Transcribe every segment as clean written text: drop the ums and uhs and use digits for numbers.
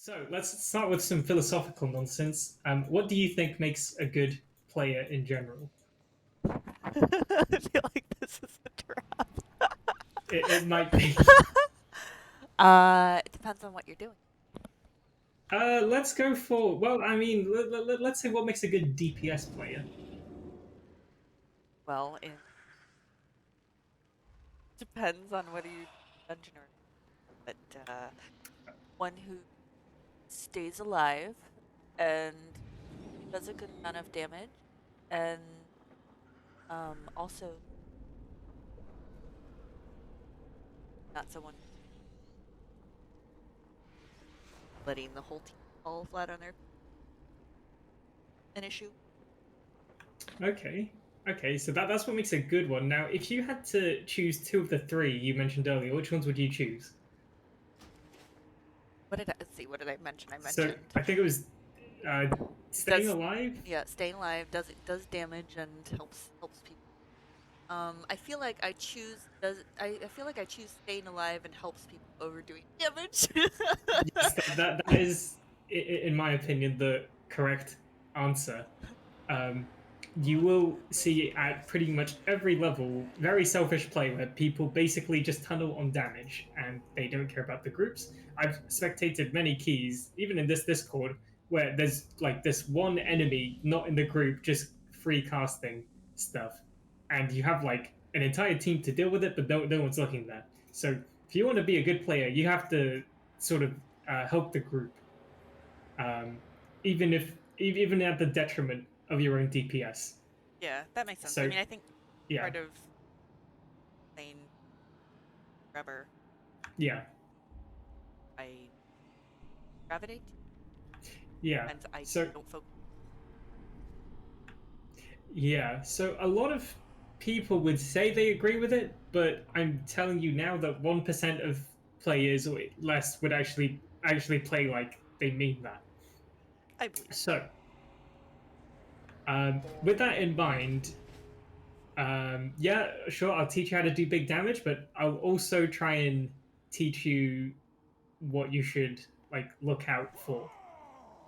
So let's start with some philosophical nonsense. What do you think makes a good player in general? I feel like this is a trap. It might be. It depends on what you're doing. Let's go for. Well, I mean, let's say what makes a good DPS player. Well, it depends on whether you're dungeon or but one who stays alive and does a good amount of damage and also not someone letting the whole team fall flat on their an issue. Okay, okay, so that's what makes a good one. Now, if you had to choose two of the three you mentioned earlier, which ones would you choose? What did I see? What did I mention? I So mentioned I think it was uh, staying does alive. yeah, staying alive does damage and helps people. I feel like I feel like I choose staying alive and helps people over doing damage. Yes, that is, in my opinion, the correct answer. um, you will see at pretty much every level very selfish play where people basically just tunnel on damage and they don't care about the groups. I've spectated many keys, even in this Discord, where there's like this one enemy not in the group just free casting stuff, and you have like an entire team to deal with it, but no one's looking there. So if you want to be a good player, you have to sort of help the group, um, even if even at the detriment of your own DPS. Yeah, that makes sense. I So mean, I think yeah, part of playing rubber, yeah, I gravitate yeah. and I So don't focus. yeah, so a lot of people would say they agree with it, but I'm telling you now that 1% of players or less would actually play like they mean that. I believe it. So with that in mind, yeah, sure, I'll teach you how to do big damage, but I'll also try and teach you what you should like look out for,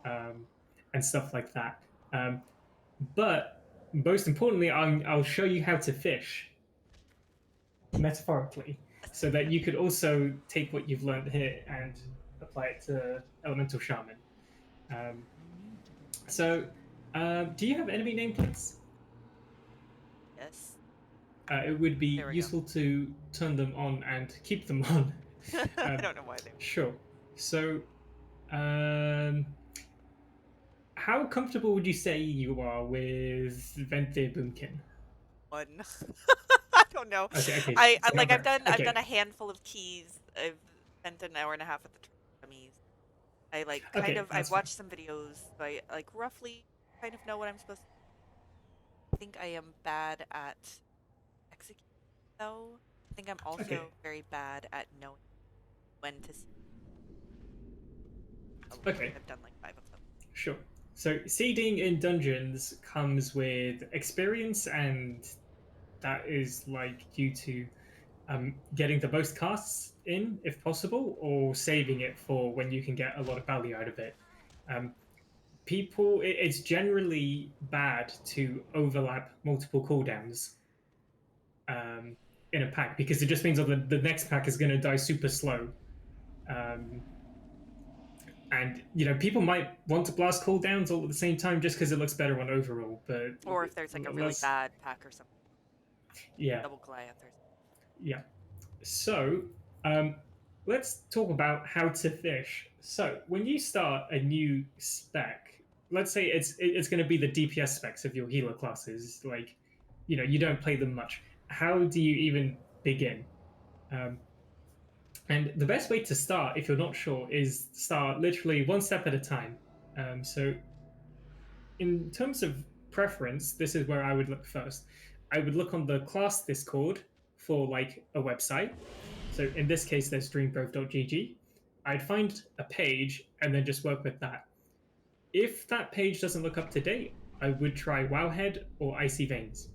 um, and stuff like that. But most importantly, I'll show you how to fish metaphorically, so that you could also take what you've learned here and apply it to elemental shaman. Um, so, do you have enemy nameplates? Yes. It would be There we go. useful to turn them on and keep them on. I um, don't know why they sure. So, um, how comfortable would you say you are with Vente Boomkin? won. I don't know. Okay, okay, I so like not very. I've done Okay, a handful of keys. I've spent an hour and a half at the dummies. I like okay, I've that's fine. watched some videos, so I like roughly kind of know what I'm supposed to. I think I am bad at executing though. I think I'm Okay, also very bad at knowing when to see. okay, I've done like five of them. sure. So seeding in dungeons comes with experience, and that is like due to getting the most casts in, if possible, or saving it for when you can get a lot of value out of it. Um, it's generally bad to overlap multiple cooldowns, um, in a pack, because it just means that the next pack is going to die super slow. Um, and people might want to blast cooldowns all at the same time just because it looks better on overall. But Or if there's like a really let's, bad pack or something, yeah, double Goliath or yeah. So um, let's talk about how to fish. So when you start a new spec, let's say it's going to be the DPS specs of your healer classes. Like, you don't play them much. How do you even begin? Um, and the best way to start, if you're not sure, is start literally one step at a time. So in terms of preference, this is where I would look first. I would look on the class Discord for like a website. So in this case, there's dreamgrowth.gg. I'd find a page and then just work with that. If that page doesn't look up to date, I would try Wowhead or Icy Veins.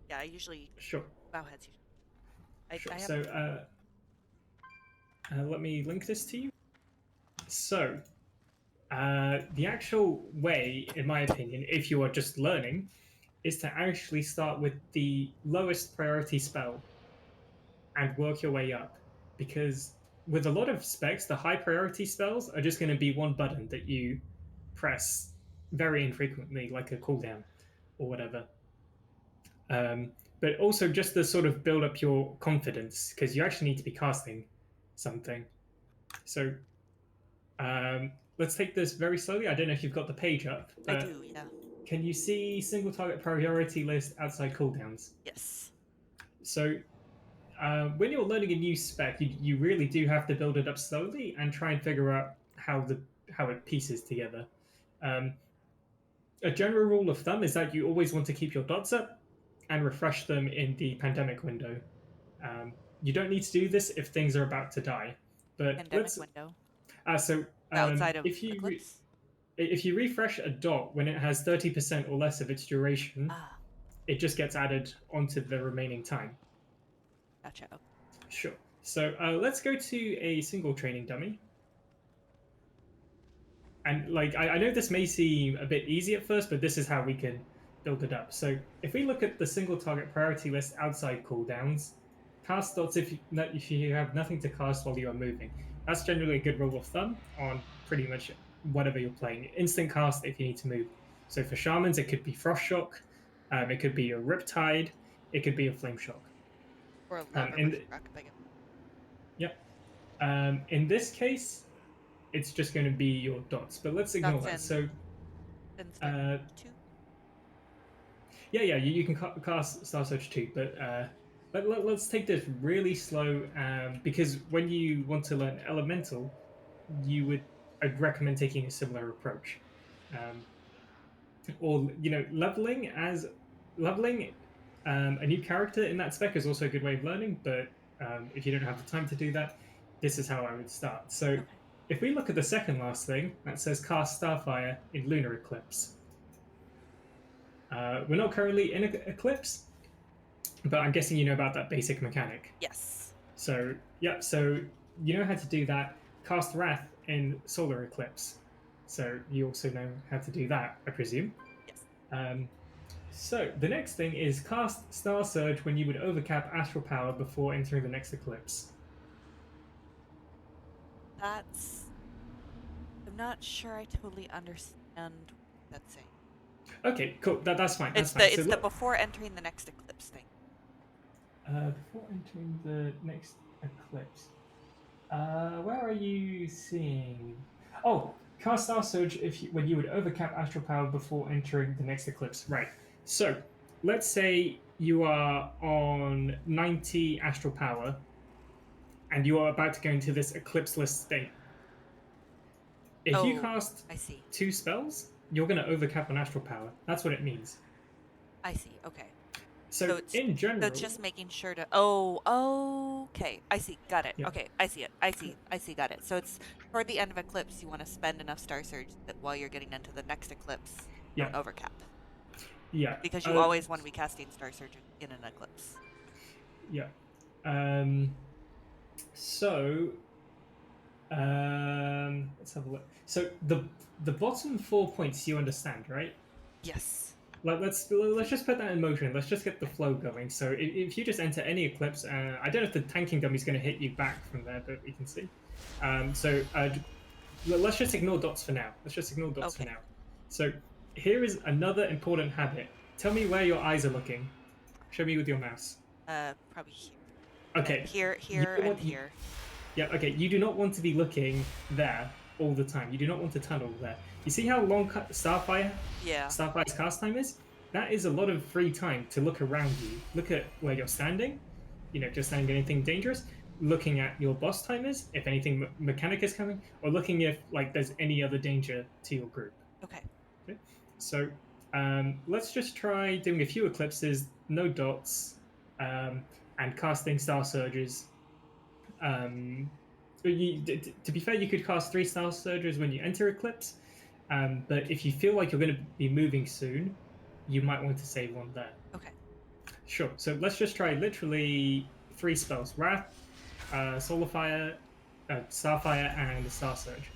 yeah. I usually Sure, Wowheads usually. sure. I So haven't. let me link this to you. So, the actual way, in my opinion, if you are just learning, is to actually start with the lowest priority spell and work your way up. Because with a lot of specs, the high priority spells are just going to be one button that you press very infrequently, like a cooldown or whatever. But also just to sort of build up your confidence, because you actually need to be casting something. So let's take this very slowly. I don't know if you've got the page up, I but do, yeah. can you see single target priority list outside cooldowns? Yes. So when you're learning a new spec, you really do have to build it up slowly and try and figure out how it pieces together. Um, a general rule of thumb is that you always want to keep your dots up and refresh them in the pandemic window. You don't need to do this if things are about to die, but Pandemic window. so Outside of if you Eclipse? if you refresh a dot when it has 30% or less of its duration, Ah, it just gets added onto the remaining time. gotcha. Okay. Sure. So let's go to a single training dummy. And like I know this may seem a bit easy at first, but this is how we can build it up. So if we look at the single target priority list outside cooldowns, cast dots if you have nothing to cast while you are moving. That's generally a good rule of thumb on pretty much whatever you're playing. Instant cast if you need to move. So for shamans, it could be frost shock, it could be a riptide, it could be a flame shock. Or a lava And rush rock, beg. yep. In this case, it's just going to be your dots, but let's ignore that. So, Instead 2? yeah, you can cast Star Search too, but let's take this really slow because when you want to learn Elemental, I'd recommend taking a similar approach, or leveling a new character in that spec is also a good way of learning, but if you don't have the time to do that, this is how I would start. So. Okay. If we look at the second last thing, that says cast Starfire in Lunar Eclipse. We're not currently in Eclipse, but I'm guessing you know about that basic mechanic. Yes. So, yeah, so you know how to do that. Cast Wrath in Solar Eclipse. So you also know how to do that, I presume. Yes. So the next thing is cast Star Surge when you would overcap Astral Power before entering the next eclipse. I'm not sure I totally understand what that's saying. Okay, cool. That's fine. That's fine. It's the before entering the next eclipse thing. Before entering the next eclipse. Where are you seeing? Oh, cast Star Surge when you would overcap Astral Power before entering the next eclipse. Right. So, let's say you are on 90 Astral Power and you are about to go into this eclipseless state. If you cast I see. 2 spells, you're going to overcap on Astral Power. That's what it means. I see. Okay. So in general, so it's just making sure to. Oh, okay. I see. Got it. Yeah. Okay, I see it. I see. Got it. So it's toward the end of eclipse. You want to spend enough Star Surge that while you're getting into the next eclipse, you don't overcap. Yeah. Because you always want to be casting Star Surge in an eclipse. Yeah. So let's have a look. So the bottom 4 points you understand, right? Yes. Let's just put that in motion. Let's just get the flow going. So if you just enter any eclipse, I don't know if the tanking dummy is going to hit you back from there, but we can see. Let's just ignore dots for now. For now. So here is another important habit. Tell me where your eyes are looking. Show me with your mouse. Probably here. Okay. And here, and here. Yeah, okay. You do not want to be looking there all the time. You do not want to tunnel there. You see how long Starfire's cast time is? That is a lot of free time to look around you. Look at where you're standing. Just standing anything dangerous. Looking at your boss timers, if anything mechanic is coming, or looking if there's any other danger to your group. Okay. So let's just try doing a few eclipses, no dots, and casting Star Surges. To be fair, you could cast 3 Star Surges when you enter Eclipse, but if you feel like you're going to be moving soon, you might want to save one there. Okay. Sure. So let's just try literally 3 spells: Wrath, Solar Fire, Starfire, and Star Surge.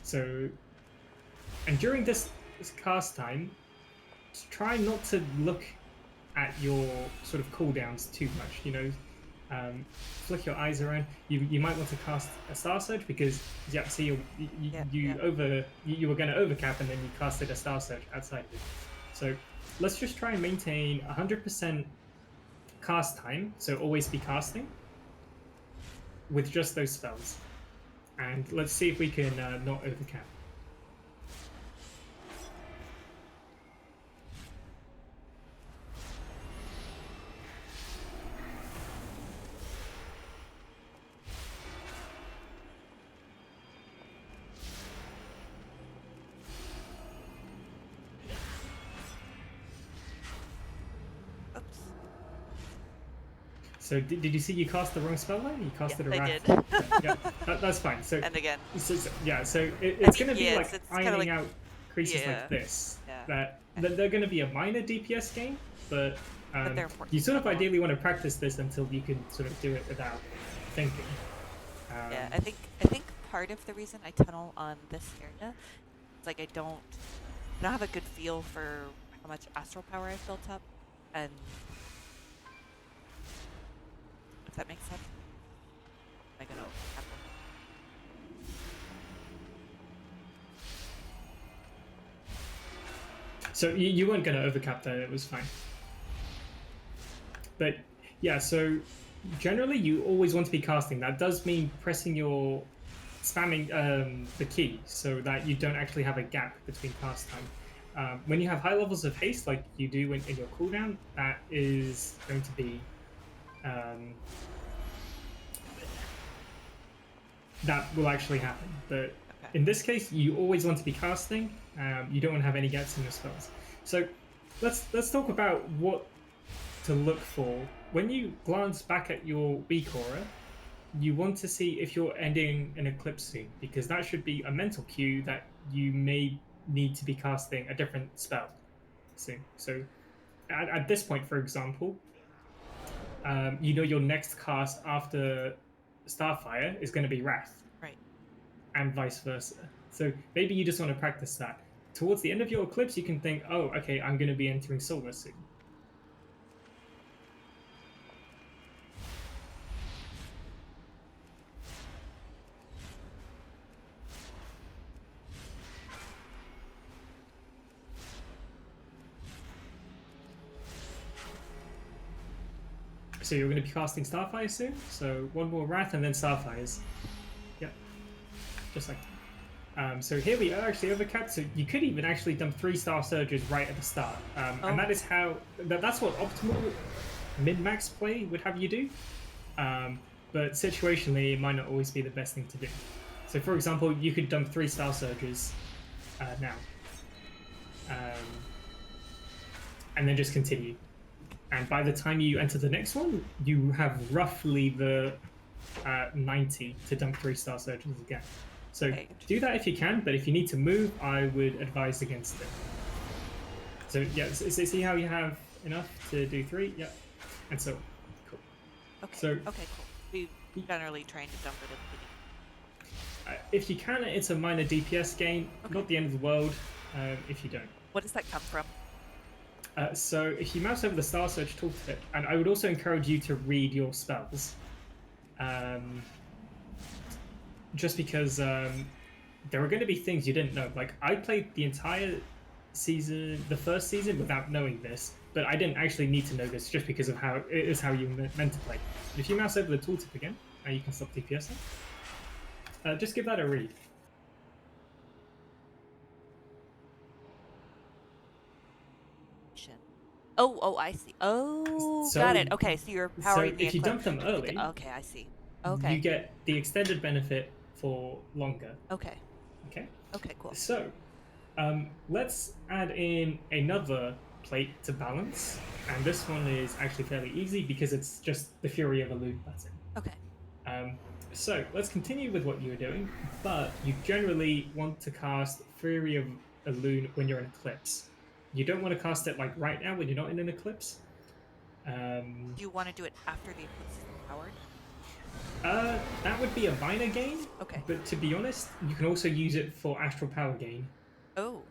So, and during this cast time, try not to look at your sort of cooldowns too much. Flick your eyes around. You might want to cast a Star Surge because see you were going to overcap and then you casted a Star Surge outside of it. So let's just try and maintain 100% cast time. So always be casting with just those spells, and let's see if we can not overcap. So did you see you cast the wrong spell line? You casted a Wrath. I did. Yeah, that's fine. So and again. So it's going to be like ironing out creatures like this. Yeah. That they're going to be a minor DPS game, but you sort of ideally want to practice this until you can sort of do it without thinking. Yeah, I think part of the reason I tunnel on this area is like I don't have a good feel for how much astral power I've built up, and if that makes sense. Am I gonna have them? So you weren't going to overcap that, it was fine. But yeah, so generally you always want to be casting. That does mean spamming the key so that you don't actually have a gap between cast time. When you have high levels of haste like you do in your cooldown, that is going to be that will actually happen. But in this case, you always want to be casting. You don't want to have any gaps in your spells. So let's talk about what to look for. When you glance back at your weak aura, you want to see if you're ending an eclipse soon, because that should be a mental cue that you may need to be casting a different spell soon. So at this point, for example, your next cast after Starfire is going to be Wrath. Right. And vice versa. So maybe you just want to practice that. Towards the end of your eclipse, you can think, oh, okay, I'm going to be entering Solar soon. So you're going to be casting Starfire soon. So one more Wrath and then Starfires. Yep. Just like that. So here we are actually overcapped. So you could even actually dump 3 Star Surges right at the start. And that is that's what optimal min-max play would have you do. But situationally, it might not always be the best thing to do. So for example, you could dump 3 Star Surges now. And then just continue. And by the time you enter the next one, you have roughly the 90 to dump 3 Star Surges again. So do that if you can, but if you need to move, I would advise against it. So yeah, so see how you have enough to do 3? Yep. And so, cool. Okay, so, cool. We generally trying to dump it at the beginning. If you can, it's a minor DPS game, not the end of the world if you don't. What does that come from? So if you mouse over the Star Surge tooltip, and I would also encourage you to read your spells, just because there are going to be things you didn't know. Like I played the entire season, the first season, without knowing this, but I didn't actually need to know this just because of how it is how you meant to play. But if you mouse over the tooltip again, you can stop DPSing. Just give that a read. Oh, I see. Oh, got it. Okay, so you're powering the eclipse. So if you dump them early, okay, I see. Okay. You get the extended benefit for longer. Okay. Okay. Okay, cool. So, let's add in another plate to balance, and this one is actually fairly easy because it's just the Fury of a Loon button. Okay. So let's continue with what you were doing, but you generally want to cast Fury of a Loon when you're in Eclipse. You don't want to cast it like right now when you're not in an eclipse. Do you want to do it after the eclipse is powered? That would be a minor gain. Okay. But to be honest, you can also use it for astral power gain. Oh.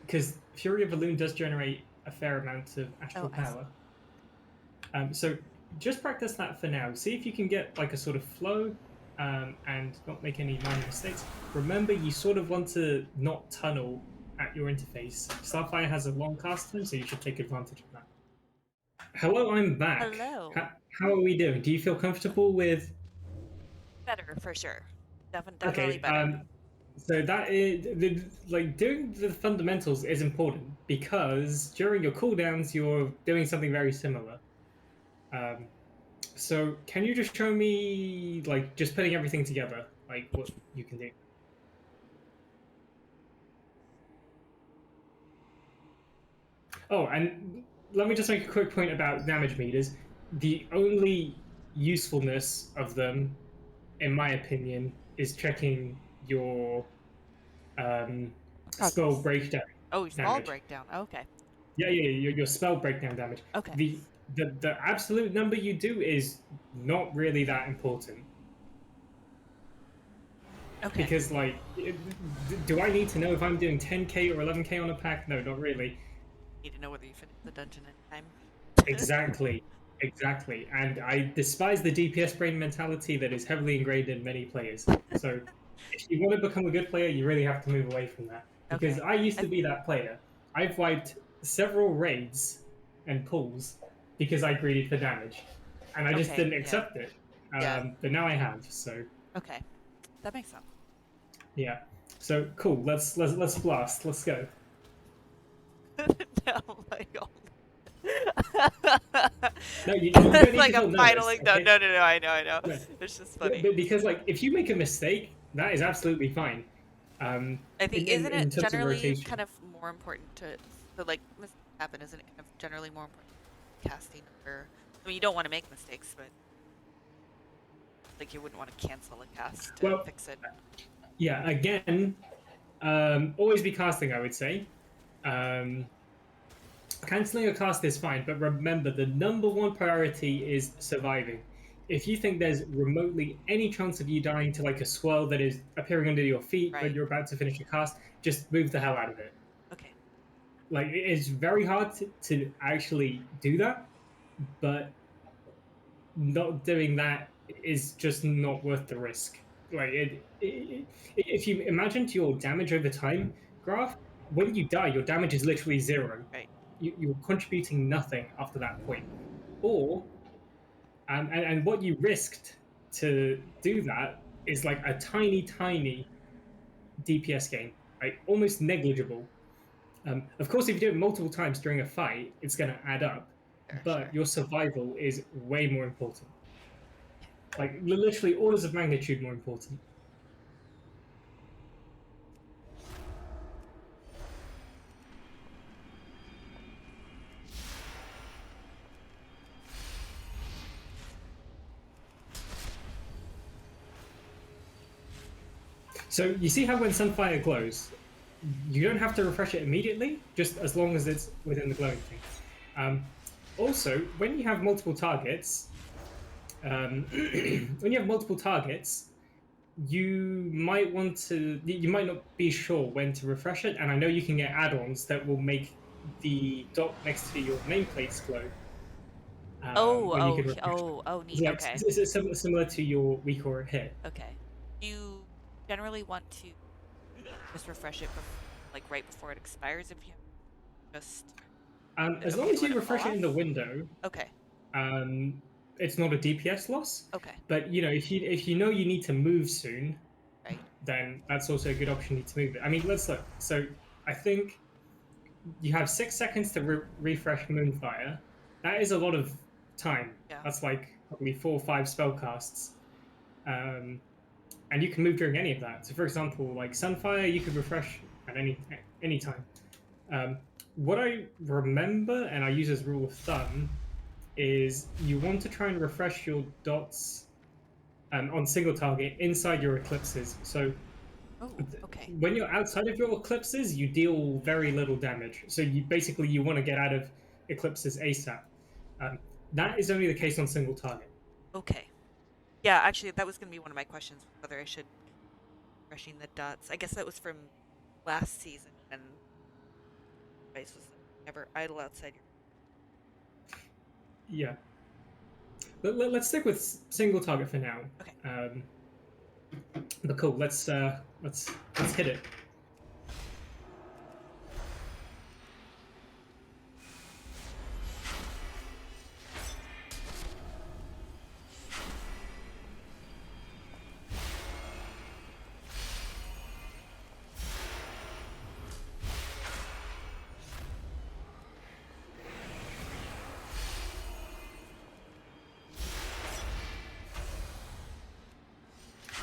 Because Fury of Elune does generate a fair amount of astral Oh, I see. power. So just practice that for now. See if you can get like a sort of flow and not make any minor mistakes. Remember, you sort of want to not tunnel at your interface. Starfire has a long cast time, so you should take advantage of that. Hello, I'm back. Hello. How are we doing? Do you feel comfortable with? Better for sure. Definitely Okay. better. So that is like doing the fundamentals is important because during your cooldowns you're doing something very similar. So can you just show me like just putting everything together, like what you can do? Oh, and let me just make a quick point about damage meters. The only usefulness of them, in my opinion, is checking your spell Progress. breakdown Oh, small damage. breakdown. Okay. Yeah, your spell breakdown damage. Okay. The absolute number you do is not really that important. Okay. Because like, do I need to know if I'm doing 10k or 11k on a pack? No, not really. Need to know whether you finish the dungeon in time. Exactly, exactly. And I despise the DPS brain mentality that is heavily ingrained in many players. So if you want to become a good player, you really have to move away from that. Because Okay. I used to be that player. I've wiped several raids and pulls because I greeded for damage, and I just Okay, didn't yeah. accept it. Yeah. But now I have. So Okay. That makes sense. yeah. So cool. Let's blast. Let's go. Oh my god. No, you don't It's need like to a feel final nervous. no, Okay? no, no, no, I know. No. It's just funny. Because like if you make a mistake, that is absolutely fine. I think In isn't it terms of generally rotation. kind of more important to so like mistakes happen, isn't it kind of generally more important casting or I mean you don't want to make mistakes, but like you wouldn't want to cancel a cast to fix it. Yeah, again, always be casting, I would say. Canceling a cast is fine, but remember the number one priority is surviving. If you think there's remotely any chance of you dying to like a swirl that is appearing under your feet, but Right. you're about to finish a cast, just move the hell out of it. Okay. Like it's very hard to actually do that, but not doing that is just not worth the risk. Like if you imagine to your damage over time graph, when you die, your damage is literally zero. Right. You're contributing nothing after that point. Or and what you risked to do that is like a tiny DPS gain, like almost negligible. Of course, if you do it multiple times during a fight, it's going to add up, but Sure. your survival is way more important. Like literally orders of magnitude more important. So you see how when Sunfire glows, you don't have to refresh it immediately, just as long as it's within the glowing thing. Also, when you have multiple targets, you might want to. You might not be sure when to refresh it, and I know you can get add-ons that will make the dot next to your nameplates glow. Neat. Like, Okay. it's similar to your weak or hit. Okay. Do you generally want to just refresh it like right before it expires if you just As long as you refresh it in the window, okay. It's not a DPS loss. Okay. But you know, if you know you need to move soon, Right. then that's also a good option to move it. I mean, let's look. So I think you have 6 seconds to refresh Moonfire. That is a lot of time. Yeah. That's like probably 4 or 5 spell casts. And you can move during any of that. So for example, like Sunfire, you could refresh at any time. What I remember, and I use as rule of thumb, is you want to try and refresh your dots on single target inside your eclipses. So okay. when you're outside of your eclipses, you deal very little damage. So you want to get out of eclipses ASAP. That is only the case on single target. Okay. Yeah, actually, that was going to be one of my questions, whether I should refreshing the dots. I guess that was from last season when advice was never idle outside your. Yeah. Let's stick with single target for now. Okay. Um, but cool. Let's hit it.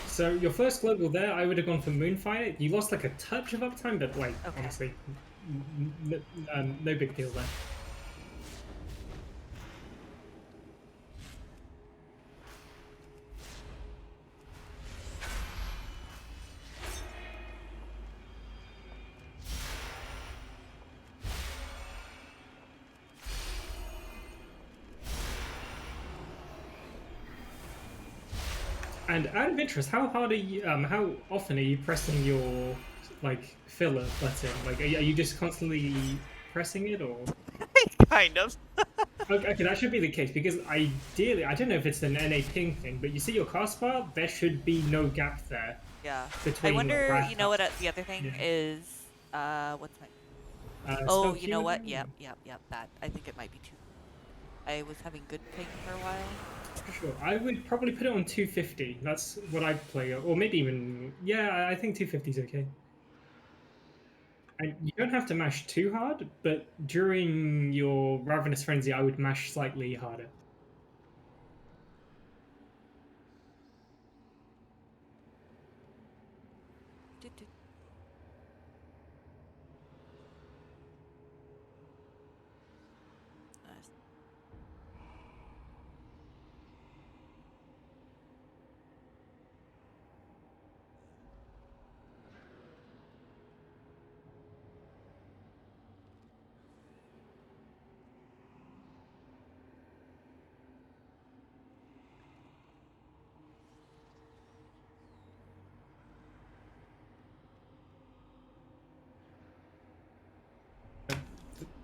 So your first global there, I would have gone for Moonfire. You lost like a touch of uptime, but like Okay. honestly, no big deal there. And out of interest, how often are you pressing your like filler button? Like, are you just constantly pressing it, or? Kind of. Okay, that should be the case because ideally, I don't know if it's an NA ping thing, but you see your cast file, there should be no gap there Yeah. between I wonder, wrath you know what ups. the other thing Yeah. is? What's my. Spell Oh, you know queue what? again? Yep. That. I think it might be too. I was having good ping for a while. Sure, I would probably put it on 250. That's what I'd play, or maybe even yeah. I think 250 is okay. And you don't have to mash too hard, but during your Ravenous Frenzy, I would mash slightly harder. Nice.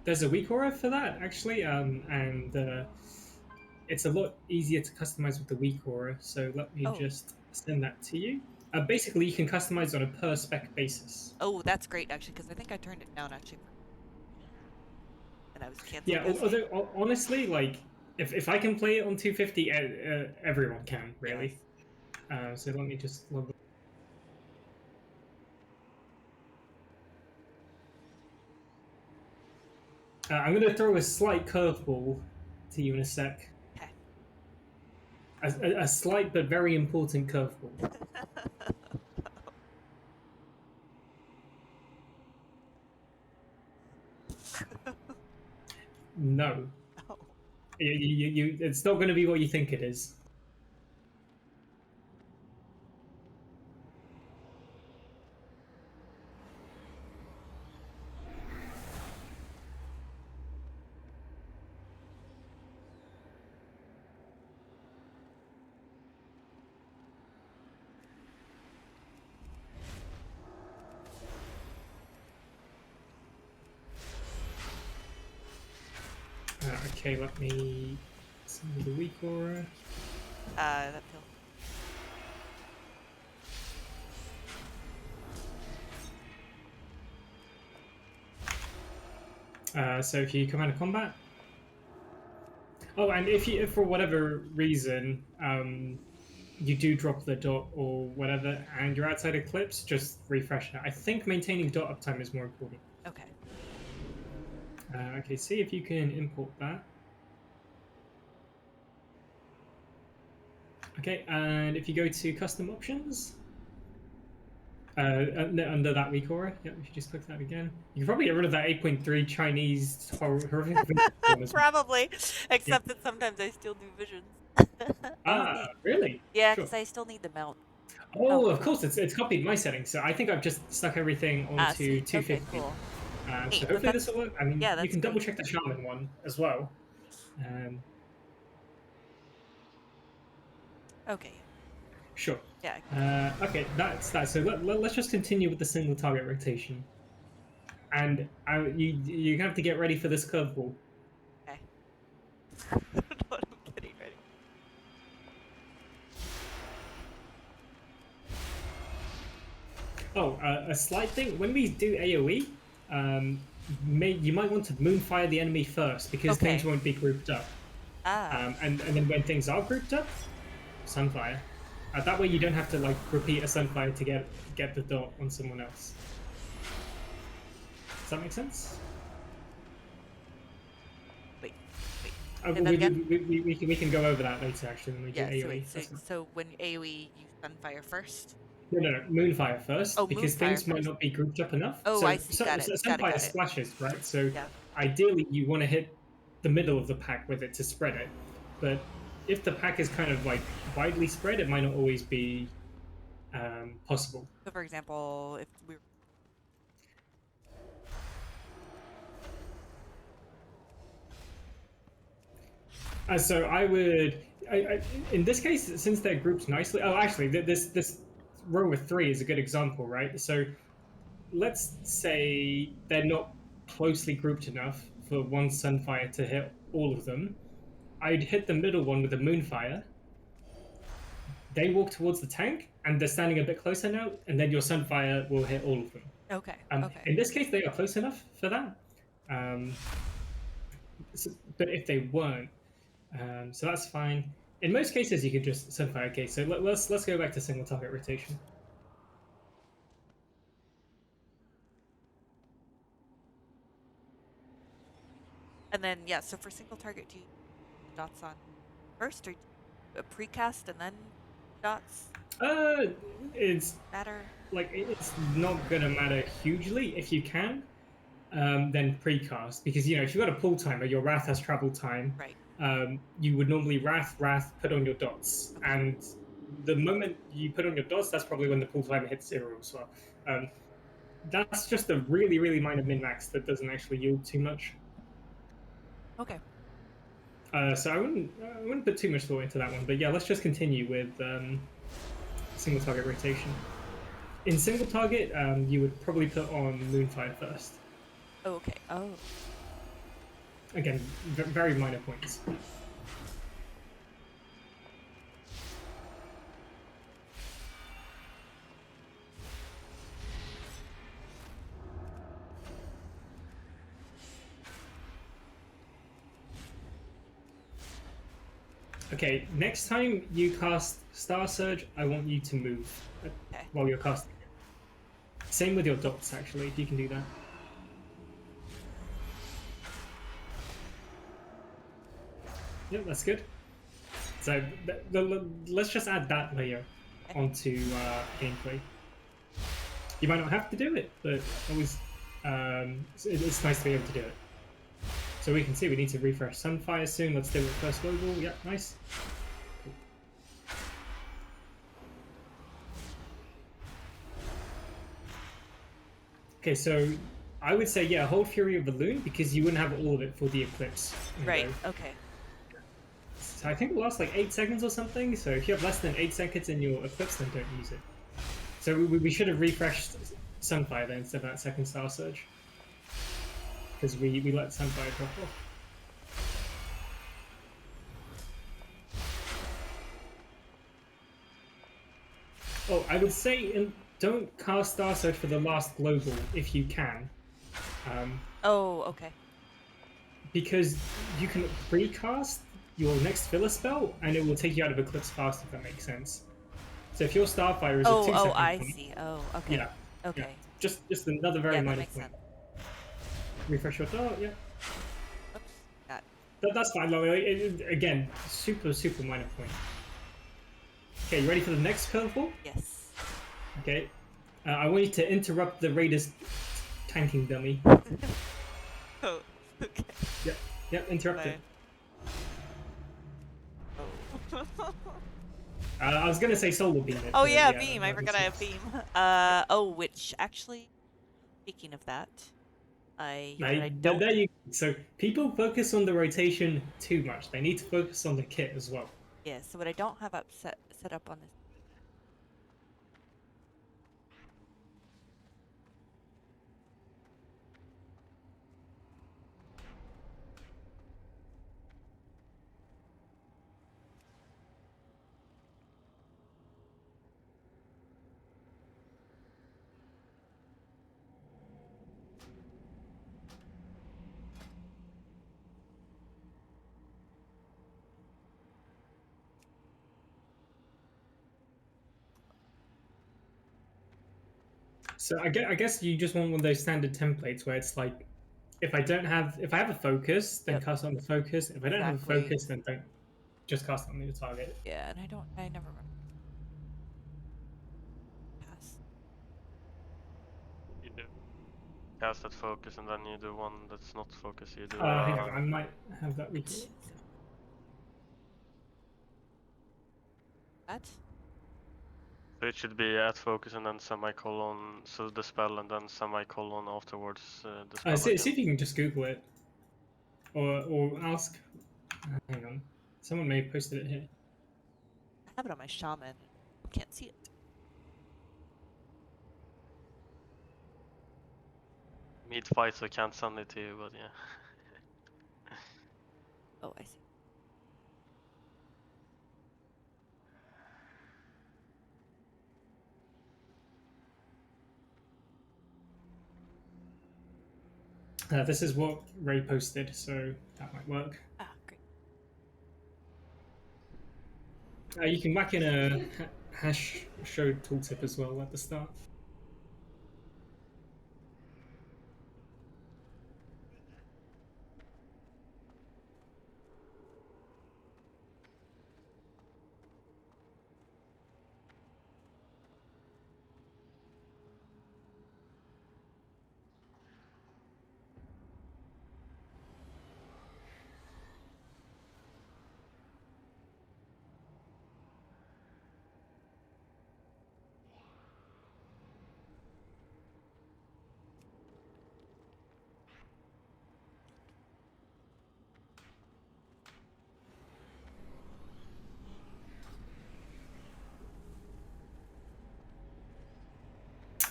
There's a weak aura for that actually, and it's a lot easier to customize with the weak aura. So let me Oh. just send that to you. Basically, you can customize on a per spec basis. Oh, that's great actually, because I think I turned it down actually, and I was cancel Yeah, guessing. although honestly, like if I can play it on 250, everyone can Yes. really. So let me just log. I'm going to throw a slight curveball to you in a sec. Okay. A slight but very important curveball. No, Oh. it's not going to be what you think it is. Okay, let me send you the weak aura. That feels. So if you come out of combat. Oh, and if for whatever reason you do drop the dot or whatever, and you're outside Eclipse, just refresh it. I think maintaining dot uptime is more important. Okay. Okay, see if you can import that. Okay, and if you go to custom options, under that weak aura, yep, if you just click that again, you can probably get rid of that 8.3 Chinese horrific. Probably, Yeah. except that sometimes I still do visions. Oh, Ah, neat. really? Yeah, Sure. because I still need the mount. Oh, Oh, of course, it's copied my settings, so I think I've just stuck everything onto sweet. Okay, 250. cool. So Neat. hopefully this will work. I mean, Yeah, you that's can double great. check the shaman one as well. Okay. Sure. Yeah. Okay, that's that. So let's just continue with the single target rotation. And you have to get ready for this curveball. Okay. I don't know what I'm getting ready. Oh, a slight thing. When we do AoE, you might want to moonfire the enemy first because things Okay. won't be grouped up. Ah. And then when things are grouped up, sunfire. That way you don't have to like repeat a sunfire to get the dot on someone else. Does that make sense? Wait. Wait. Uh, Say that again. we can go over that later actually when we do Yeah. So AoE. wait. So That's fine. so when AOE, you sunfire first. No, Moonfire Oh, first, because moonfire things might first. not be grouped up enough. Oh, I see. Got it. So Got it. Sunfire Got it. splashes, right? So Yeah. ideally, you want to hit the middle of the pack with it to spread it. But if the pack is kind of like widely spread, it might not always be possible. So for example, if we were So I would, in this case, since they're grouped nicely. Oh, actually, this row with three is a good example, right? So let's say they're not closely grouped enough for one Sunfire to hit all of them. I'd hit the middle one with a Moonfire. They walk towards the tank, and they're standing a bit closer now, and then your Sunfire will hit all of them. okay. Okay. In this case, they are close enough for that. Um, but if they weren't, so that's fine. In most cases, you could just Sunfire. Okay, so let's go back to single target rotation. And then yeah. So for single target, do you dots on first or a precast and then dots Uh, it's matter? like it's not gonna matter hugely if you can. Then precast, because if you've got a pull timer, your wrath has travel time. Right. You would normally wrath put on your dots, Okay. and the moment you put on your dots, that's probably when the pull timer hits 0 as well. That's just a really minor min max that doesn't actually yield too much. Okay. So I wouldn't put too much thought into that one. But yeah, let's just continue with single target rotation. In single target, you would probably put on Moonfire first. Oh, okay. Oh. Again, very minor points. Okay, next time you cast Star Surge, I want you to move Okay. while you're casting it. Same with your dots, actually, if you can do that. Yep, that's good. So let's just add that layer onto gameplay. You might not have to do it, but always it's nice to be able to do it. So we can see we need to refresh Sunfire soon. Let's do it first global. Yep, nice. Cool. Okay, so I would say, yeah, hold Fury of the Loon, because you wouldn't have all of it for the Eclipse. Right. Okay. So I think it lasts like 8 seconds or something. So if you have less than 8 seconds in your Eclipse, then don't use it. So we should have refreshed Sunfire then instead of that second Star Surge, because we let Sunfire drop off. Oh, I would say don't cast Star Surge for the last global if you can. Oh, okay. Because you can precast your next filler spell, and it will take you out of Eclipse fast, if that makes sense. So if your Starfire is a 2-second Oh, I point, see. Oh, okay. yeah, Okay. yeah, just another very Yeah, that minor makes point. sense. Refresh your dot, yeah. Oops. Got. That's fine. Again, super minor point. Okay, you ready for the next curveball? Yes. Okay. I want you to interrupt the Raiders tanking dummy. Oh. Okay. Yep, interrupt it. Oh. I was gonna say solar beam it. Oh but yeah, yeah, beam. that I forgot makes I have sense. beam. Oh, which actually, speaking of that, I don't. There you go. So people focus on the rotation too much. They need to focus on the kit as well. Yeah. So what I don't have set up on this So I guess you just want one of those standard templates where it's like, if I have a focus, then Yep, cast on the focus. If I don't have a exactly. focus, then don't just cast on the target. Yeah, and I never remember. Pass. You do cast that focus, and then you do one that's not focus. You do. Hang on, I might have that recall. What? So it should be at focus and then semicolon. So the spell and then semicolon afterwards. The spell. See Again. if you can just Google it, or ask. Hang on, someone may have posted it here. I have it on my shaman. Can't see it. Mid fight, so I can't send it to you, but yeah. Oh, I see. This is what Ray posted, so that might work. Ah, great. You can whack in a hash show tooltip as well at the start.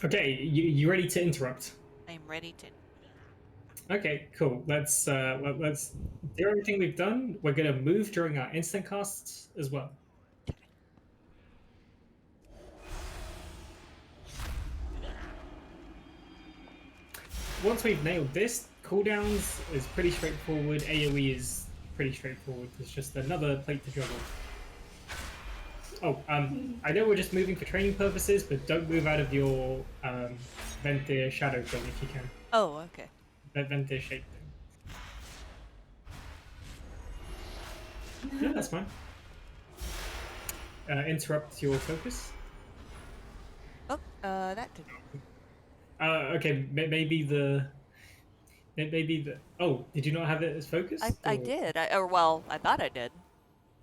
Okay, you ready to interrupt? I'm ready to. Okay, cool. Let's do everything we've done. We're gonna move during our instant casts as well. Once we've nailed this, cooldowns is pretty straightforward. AoE is pretty straightforward. It's just another plate to juggle. Oh, I know we're just moving for training purposes, but don't move out of your Ventir shadow thing if you can. Oh, okay. That Ventir shape thing. Yeah, that's fine. Interrupt your focus. Oh, that didn't. Okay, maybe the. Oh, did you not have it as focus? I did. Well, I thought I did.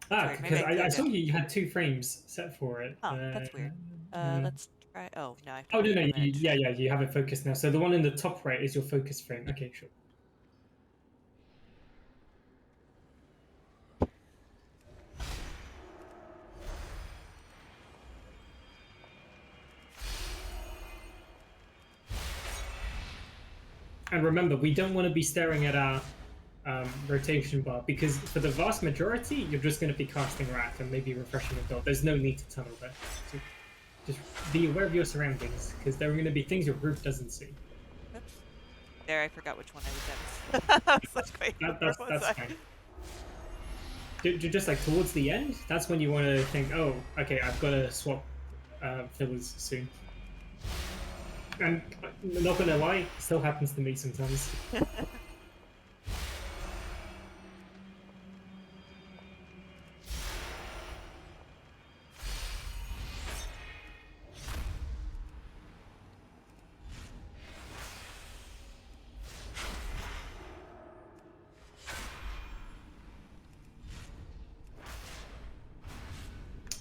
Sorry, Because maybe I clicked saw it. you had 2 frames set for it. Oh, that's weird. Let's try. Oh, no, I have to Oh no, click no, the image. yeah, you have it focused now. So the one in the top right is your focus frame. Okay, sure. And remember, we don't want to be staring at our rotation bar because for the vast majority, you're just going to be casting Wrath and maybe refreshing the dot. There's no need to tunnel there. So just be aware of your surroundings because there are going to be things your group doesn't see. Oops. There, I forgot which one I was in. I was like, wait, That's fine. Just like towards the end, that's when you want to think, oh, okay, I've got to swap fillers soon. And not gonna lie, it still happens to me sometimes.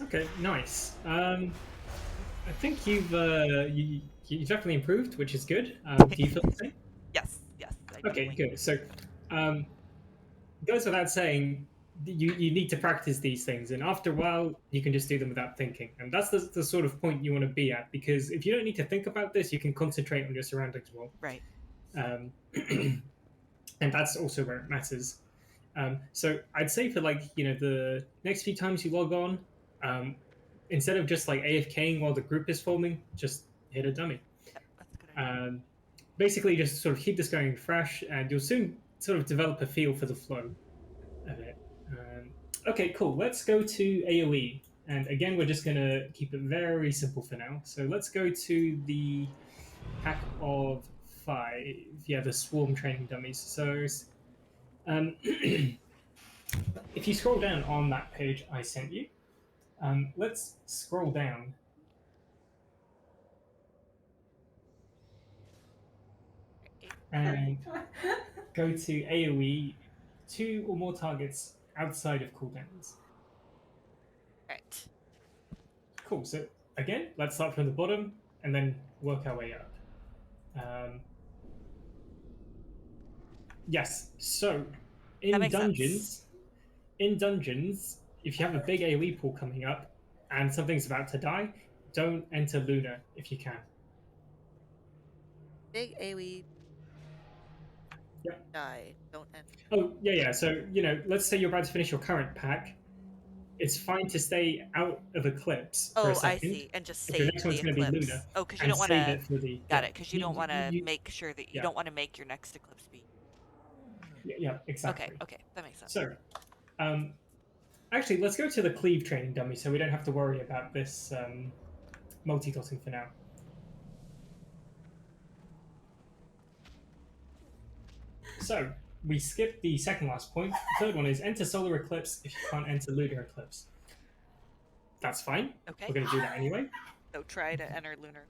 Okay, nice. I think you've you definitely improved, which is good. Do you feel the same? Yes, I Okay, definitely. good. So, goes without saying, you need to practice these things, and after a while, you can just do them without thinking, and that's the sort of point you want to be at. Because if you don't need to think about this, you can concentrate on your surroundings well. Right. And that's also where it matters. So I'd say for the next few times you log on, instead of just like AFKing while the group is forming, just hit a dummy. Yep, that's a good idea. Basically, just sort of keep this going fresh, and you'll soon sort of develop a feel for the flow of it. Okay, cool. Let's go to AoE. And again, we're just going to keep it very simple for now. So let's go to the pack of 5. Yeah, the swarm training dummies. So, if you scroll down on that page I sent you, let's scroll down. And go to AoE, 2 or more targets outside of cooldowns. Right. Cool. So again, let's start from the bottom and then work our way up. Yes. So That in makes dungeons, if you have a big AoE pool coming up and something's about to die, don't enter Luna if you can. Big AoE Yep. die. Don't end. Oh yeah. So let's say you're about to finish your current pack. It's fine to stay out of Eclipse for a Oh, I second. see. And just If your save next one's the going to be eclipse. Luna, Oh, because you and don't want save to. it for the Got it. Because you don't want to make sure that you yeah. don't want to make your next eclipse be. Yeah, exactly. Okay, that makes sense. So, actually, let's go to the cleave training dummy, so we don't have to worry about this multi-dotting for now. So we skipped the second last point. The third one is enter solar eclipse if you can't enter lunar eclipse. That's fine. Okay. We're going to do that anyway. So try to enter lunar.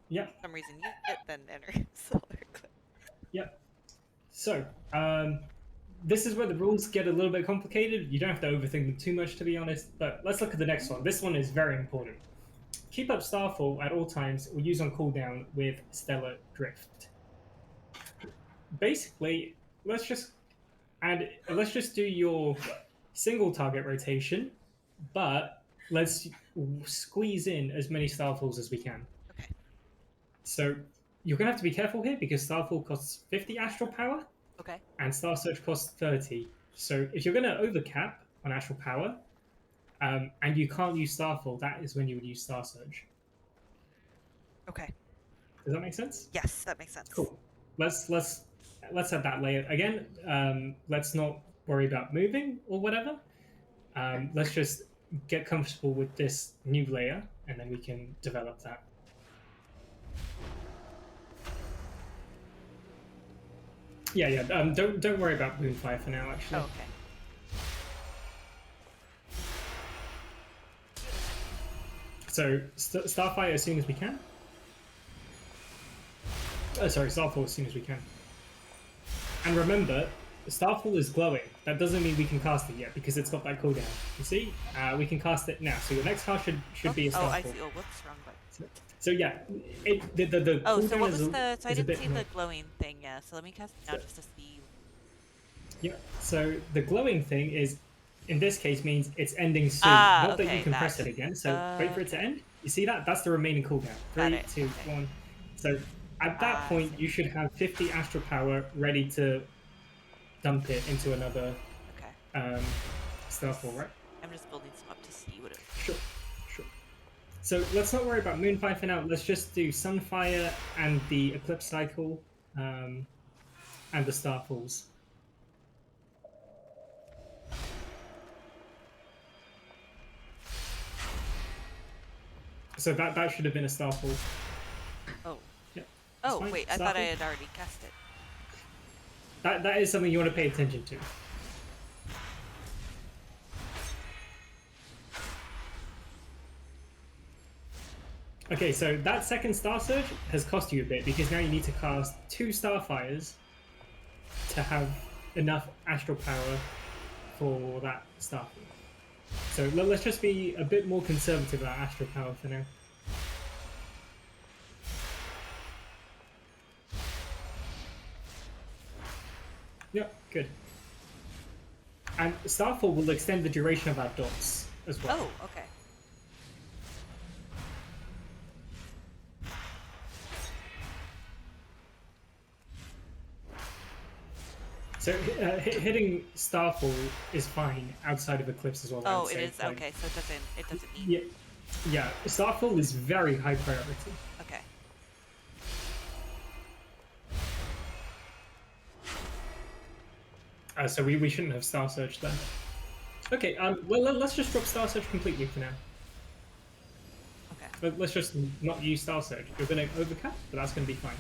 Yep. For some reason use it, then enter solar eclipse. Yep. So, this is where the rules get a little bit complicated. You don't have to overthink them too much, to be honest. But let's look at the next one. This one is very important. Keep up Starfall at all times or use on cooldown with Stellar Drift. Basically, let's just do your single target rotation, but let's squeeze in as many Starfalls as we can. Okay. So you're gonna have to be careful here because Starfall costs 50 astral power. Okay. And Star Surge costs 30. So if you're gonna overcap on astral power, and you can't use Starfall, that is when you would use Star Surge. Okay. Does that make sense? Yes, that makes sense. Cool. Let's add that layer again. Let's not worry about moving or whatever. Let's just get comfortable with this new layer, and then we can develop that. Yeah. Don't worry about Moonfire for now. Actually. Oh, okay. So Starfire as soon as we can. Sorry, Starfall as soon as we can. And remember, Starfall is glowing. That doesn't mean we can cast it yet because it's got that cooldown. You see, we can cast it now. So your next cast should be a Starfall. Oh, I see. Oh, whoops, wrong button. So yeah, the oh, cooldown so what was is the? So I didn't see more. the glowing thing. Yeah. So let me cast it now just to see. Yeah. So the glowing thing is, in this case, means it's ending soon. Ah, Not that okay, you can press it again. So wait for it to end. You see that? That's the remaining cooldown. 3, 2, 1. So at that point, you should have 50 astral power ready to dump it into another Starfall, right? I'm just building some up to see what it is. Sure. So let's not worry about Moonfire for now. Let's just do Sunfire and the Eclipse Cycle and the Starfalls. So that should have been a Starfall. Oh. Yeah. Oh, fine. wait, I thought I had already cast it. That is something you want to pay attention to. Okay, so that second Star Surge has cost you a bit because now you need to cast 2 Starfires to have enough astral power for that Starfall. So let's just be a bit more conservative about astral power for now. Yep, good. And Starfall will extend the duration of our dots as well. Oh, okay. So hitting Starfall is fine outside of Eclipse as well. Oh, it is? Okay, so it doesn't need... Yeah, Starfall is very high priority. Okay. So we shouldn't have Star Surge then. Okay, well, let's just drop Star Surge completely for now. Okay. let's just not use Star Surge. You're going to overcut, but that's going to be fine.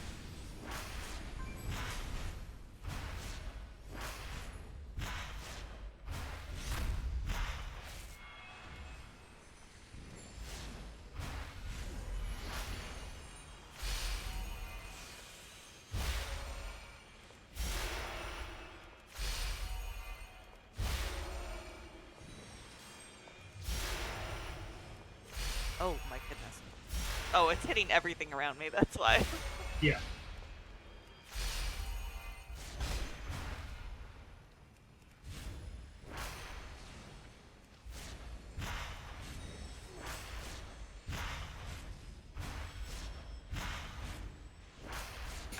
Oh my goodness. Oh, it's hitting everything around me, that's why. Yeah.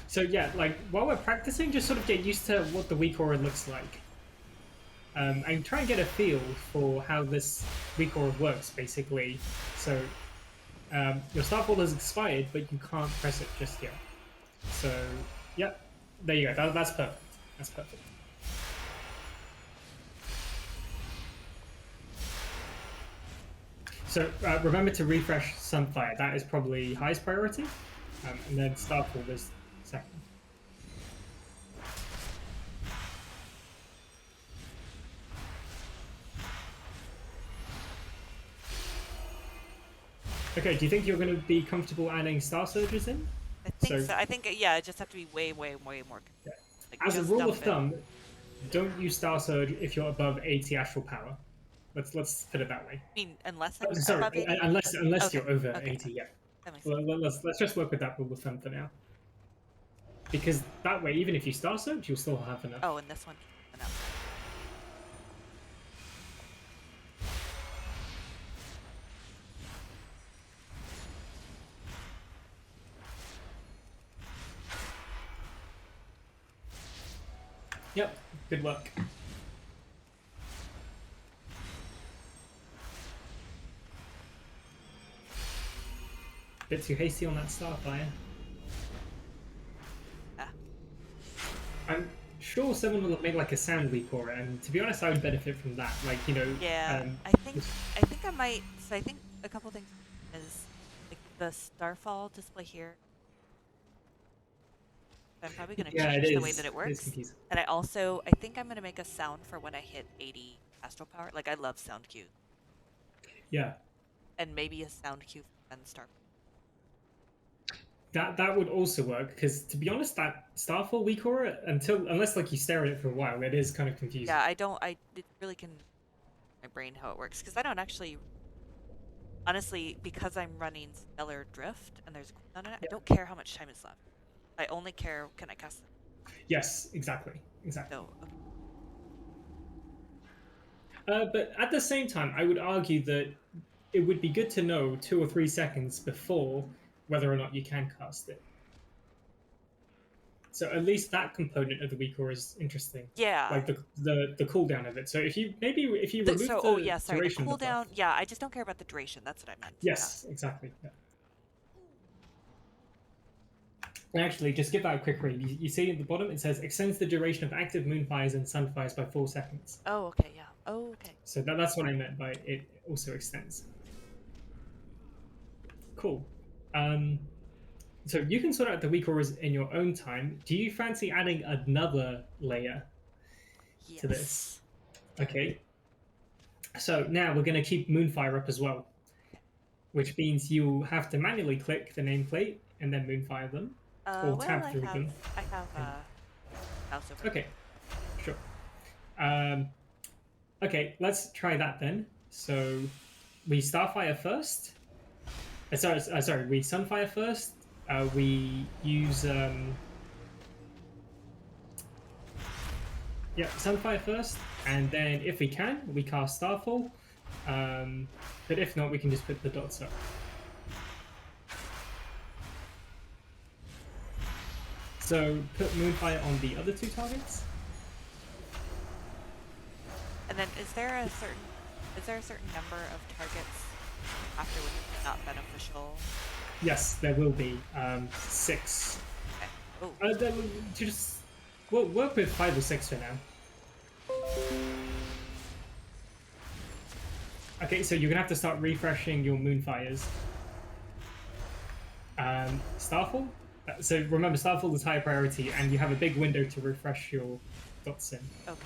So yeah, like while we're practicing, just sort of get used to what the weak aura looks like. And try and get a feel for how this weak aura works, basically. So your Starfall has expired, but you can't press it just yet. So, yeah, there you go. That's perfect. That's perfect. So remember to refresh Sunfire. That is probably highest priority. And then Starfall is second. Okay, do you think you're going to be comfortable adding Star Surges in? I think so. I think, yeah, I just have to be way, way, way more. Yeah. Like, As a rule of thumb, don't use Star Surge if you're above 80 astral power. Let's put it that way. I mean, unless I'm Sorry, above 80? unless Okay, you're over okay, 80, yeah. That makes sense. Let's just work with that rule of thumb for now. Because that way, even if you Star Surge, you'll still have enough. Oh, and this one enough. Yep, good work. Bit too hasty on that Starfire. Ah. I'm sure someone will have made like a sound weak aura, and to be honest, I would benefit from that. Like, you know. Yeah, I think I might. So I think a couple things is like the Starfall display here. I'm probably going to change the way that it works. And I think I'm going to make a sound for when I hit 80 astral power. Like, I love sound cues. Yeah. And maybe a sound cue and Starfall. That would also work, because to be honest, that Starfall weak aura, unless like you stare at it for a while, it is kind of confusing. Yeah, it really can my brain how it works, because I don't actually, honestly, because I'm running Stellar Drift and there's a cooldown on it, I don't care how much time is left. I only care, can I cast them? Yes, exactly. So, okay. But at the same time, I would argue that it would be good to know 2 or 3 seconds before whether or not you can cast it. So at least that component of the weak aura is interesting. Yeah. Like the cooldown of it. So if you remove the duration the cooldown. of the buff. Yeah, I just don't care about the duration. That's what I meant. Yes, yeah. Exactly. Yeah. And actually, just give that a quick read. You see at the bottom, it says extends the duration of active moonfires and sunfires by 4 seconds. Oh, okay, yeah. Oh, okay. So that's what I meant by it also extends. Cool. So you can sort out the weak auras in your own time. Do you fancy adding another layer to this? Okay. So now we're going to keep Moonfire up as well, which means you have to manually click the nameplate and then Moonfire them, or tab through them. I have mouse over. Okay, sure. Okay, let's try that then. So we Starfire first. Sorry, we Sunfire first. We use Sunfire first, and then if we can, we cast Starfall. But if not, we can just put the dots up. So put Moonfire on the other 2 targets. And then is there a certain number of targets after which it's not beneficial? Yes, there will be 6. Okay. We'll work with 5 or 6 for now. Okay, so you're gonna have to start refreshing your Moonfires. Starfall. So remember, Starfall is high priority, and you have a big window to refresh your dots in. Okay.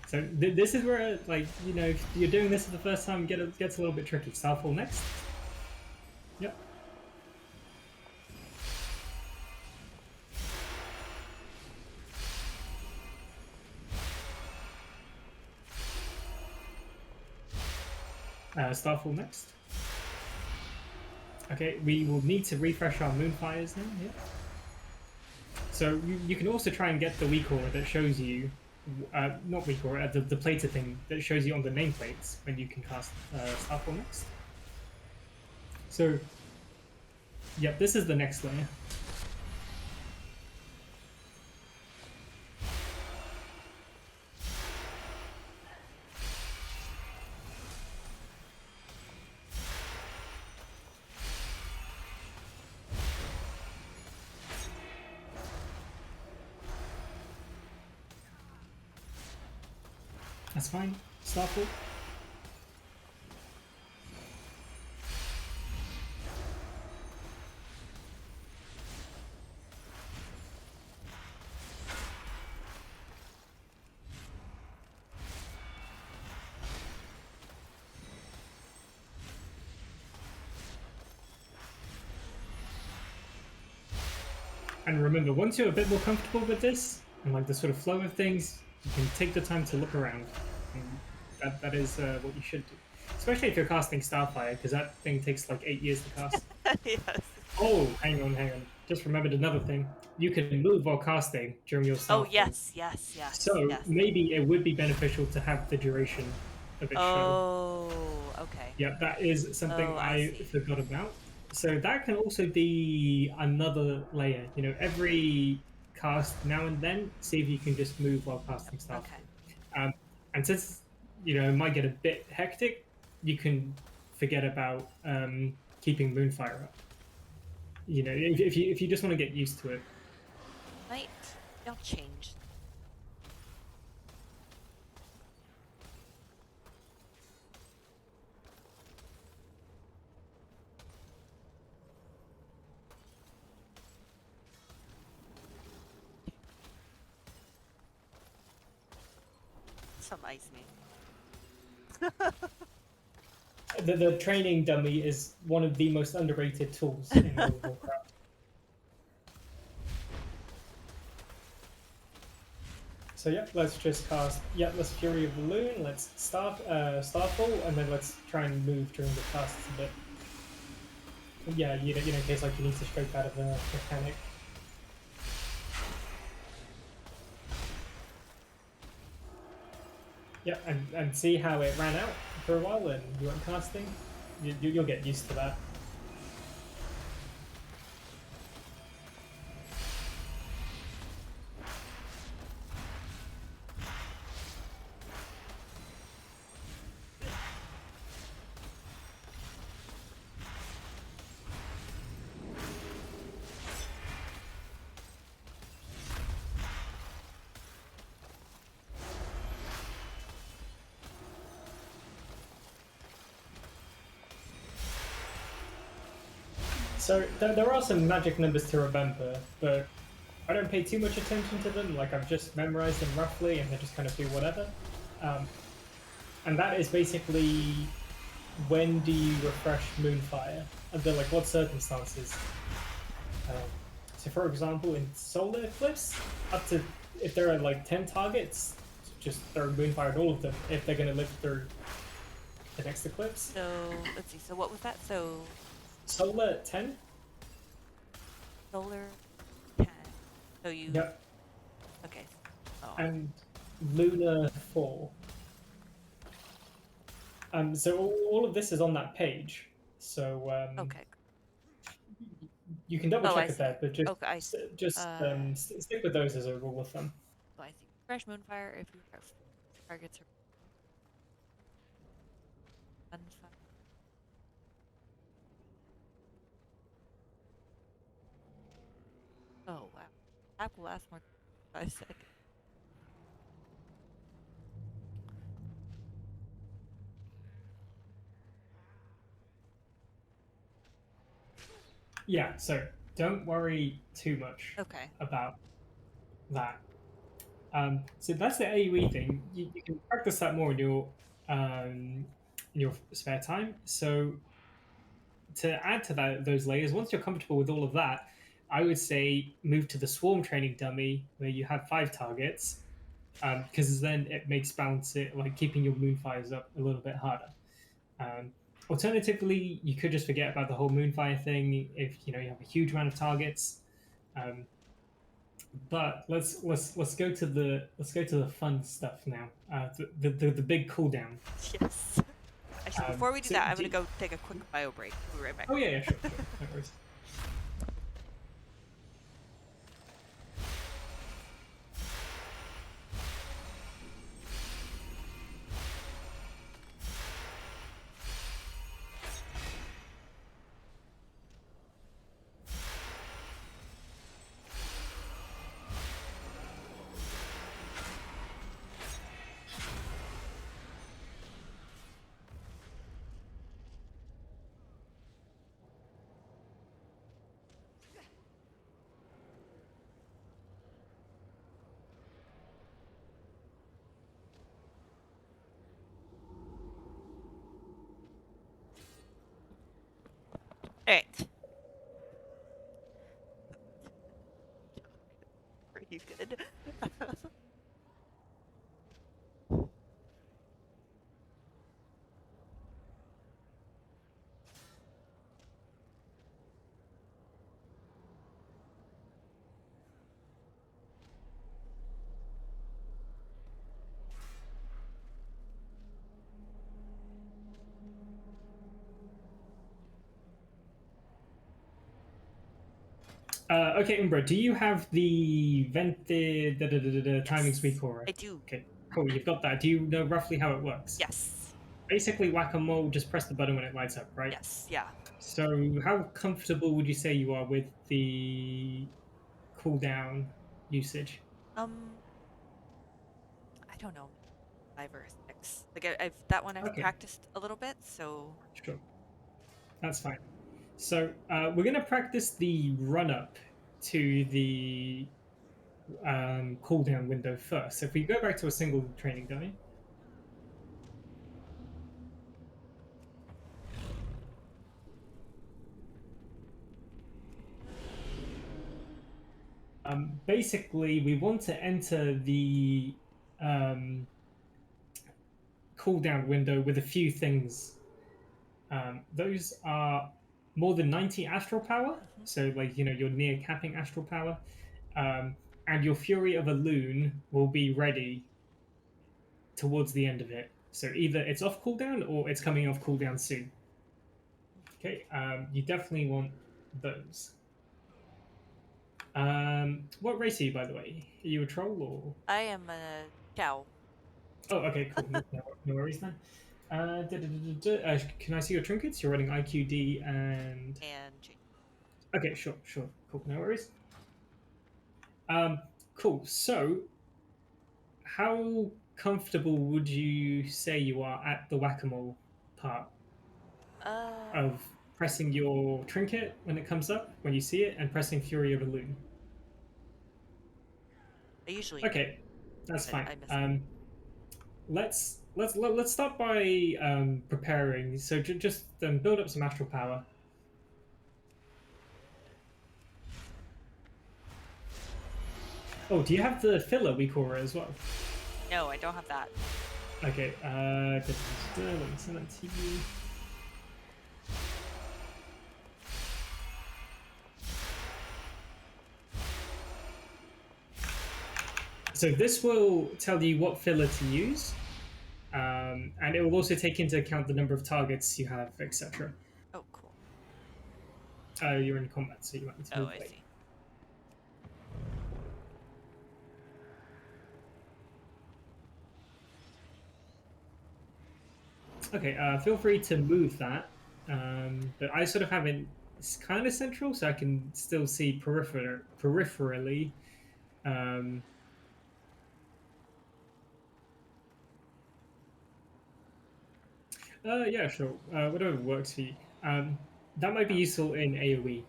So this is where, like, you know, if you're doing this for the first time, it gets a little bit tricky. Starfall next. Yep. Starfall next. Okay, we will need to refresh our Moonfires now. Yeah. So you can also try and get the weak aura that shows you, not weak aura, the plated thing that shows you on the nameplates when you can cast Starfall next. So, yep, this is the next layer. That's fine. Starfall. And remember, once you're a bit more comfortable with this, and like the sort of flow of things, you can take the time to look around. And that is what you should do. Especially if you're casting Starfire, because that thing takes like 8 years to cast. Yes. Oh, hang on. Just remembered another thing. You can move while casting during your Starfall. Oh, yes. So yes. maybe it would be beneficial to have the duration of it shown. Oh, okay. Yeah, that is something Oh, I I see. forgot about. So that can also be another layer. You know, every cast now and then, see if you can just move while casting Starfall. Okay. And since, you know, it might get a bit hectic, you can forget about keeping Moonfire up. You know, if you just want to get used to it. I'll change. Some ice me. The training dummy is one of the most underrated tools in World of Warcraft. So yeah, let's just cast. Yeah, let's Fury of the Loon. Let's Starfall, and then let's try and move during the casts a bit. Yeah, you know, in case like you need to scrape out of the mechanic. Yeah, and see how it ran out for a while and you weren't casting. You'll get used to that. So there are some magic numbers to remember, but I don't pay too much attention to them. Like I've just memorized them roughly, and I just kind of do whatever. And that is basically when do you refresh Moonfire? Under like what circumstances? So for example, in Solar Eclipse, up to if there are like 10 targets, just throw Moonfire at all of them if they're going to live through the next eclipse. So, let's see. So what was that? So, Solar 10? solar 10. So you... Yep. Okay. Oh. And Lunar 4. So all of this is on that page. So Okay. you can double Oh, I check it see. there, but just Uh, stick with those as a rule of thumb. So I see. Fresh Moonfire if your targets are unfire. Oh, wow. That will last more than 5 seconds. Yeah, so don't worry too much Okay. about that. So that's the AoE thing. You can practice that more in your spare time. So to add to those layers, once you're comfortable with all of that, I would say move to the swarm training dummy where you have 5 targets, because then it makes balance it like keeping your moonfires up a little bit harder. Um, Alternatively, you could just forget about the whole moonfire thing if you have a huge amount of targets. Um, but let's go to the fun stuff now. The big cooldown. Yes. Actually, before we do So that, I'm gonna go take a quick bio break. We'll be right back. oh yeah, sure, no worries. All right. Pretty good. Okay, Umbra, do you have the vented timing Yes, speed core? I do. Okay, cool. You've got that. Do you know roughly how it works? Yes. Basically, whack-a-mole. Just press the button when it lights up, right? Yes. Yeah. So, how comfortable would you say you are with the cooldown usage? I don't know, 5 or 6. Like I've that one I've Okay, practiced a little bit, so sure. That's fine. So, we're going to practice the run up to the cooldown window first. So, if we go back to a single training dummy, basically, we want to enter the um, cooldown window with a few things. Those are more than 90 astral power. So, like, you're near capping astral power. And your Fury of a Loon will be ready towards the end of it. So, either it's off cooldown or it's coming off cooldown soon. Okay, you definitely want those. What race are you, by the way? Are you a troll or? I am a cow. Oh, okay, cool. No worries then. Can I see your trinkets? You're running IQD and. And Okay, sure, cool. No worries. Um, cool. So, how comfortable would you say you are at the whack-a-mole part of pressing your trinket when it comes up, when you see it, and pressing Fury of a Loon? I usually do, Okay, that's but fine. I miss it. Let's start by preparing. So just build up some astral power. Oh, do you have the filler we call it as well? No, I don't have that. Okay, let me send that to you. So this will tell you what filler to use, and it will also take into account the number of targets you have, etc. Oh, cool. You're in combat, so you might need to Oh, move I away. see. Okay, feel free to move that, but I sort of have it kind of central, so I can still see peripherally. Um, yeah, sure. Whatever works for you. That might be useful in AoE.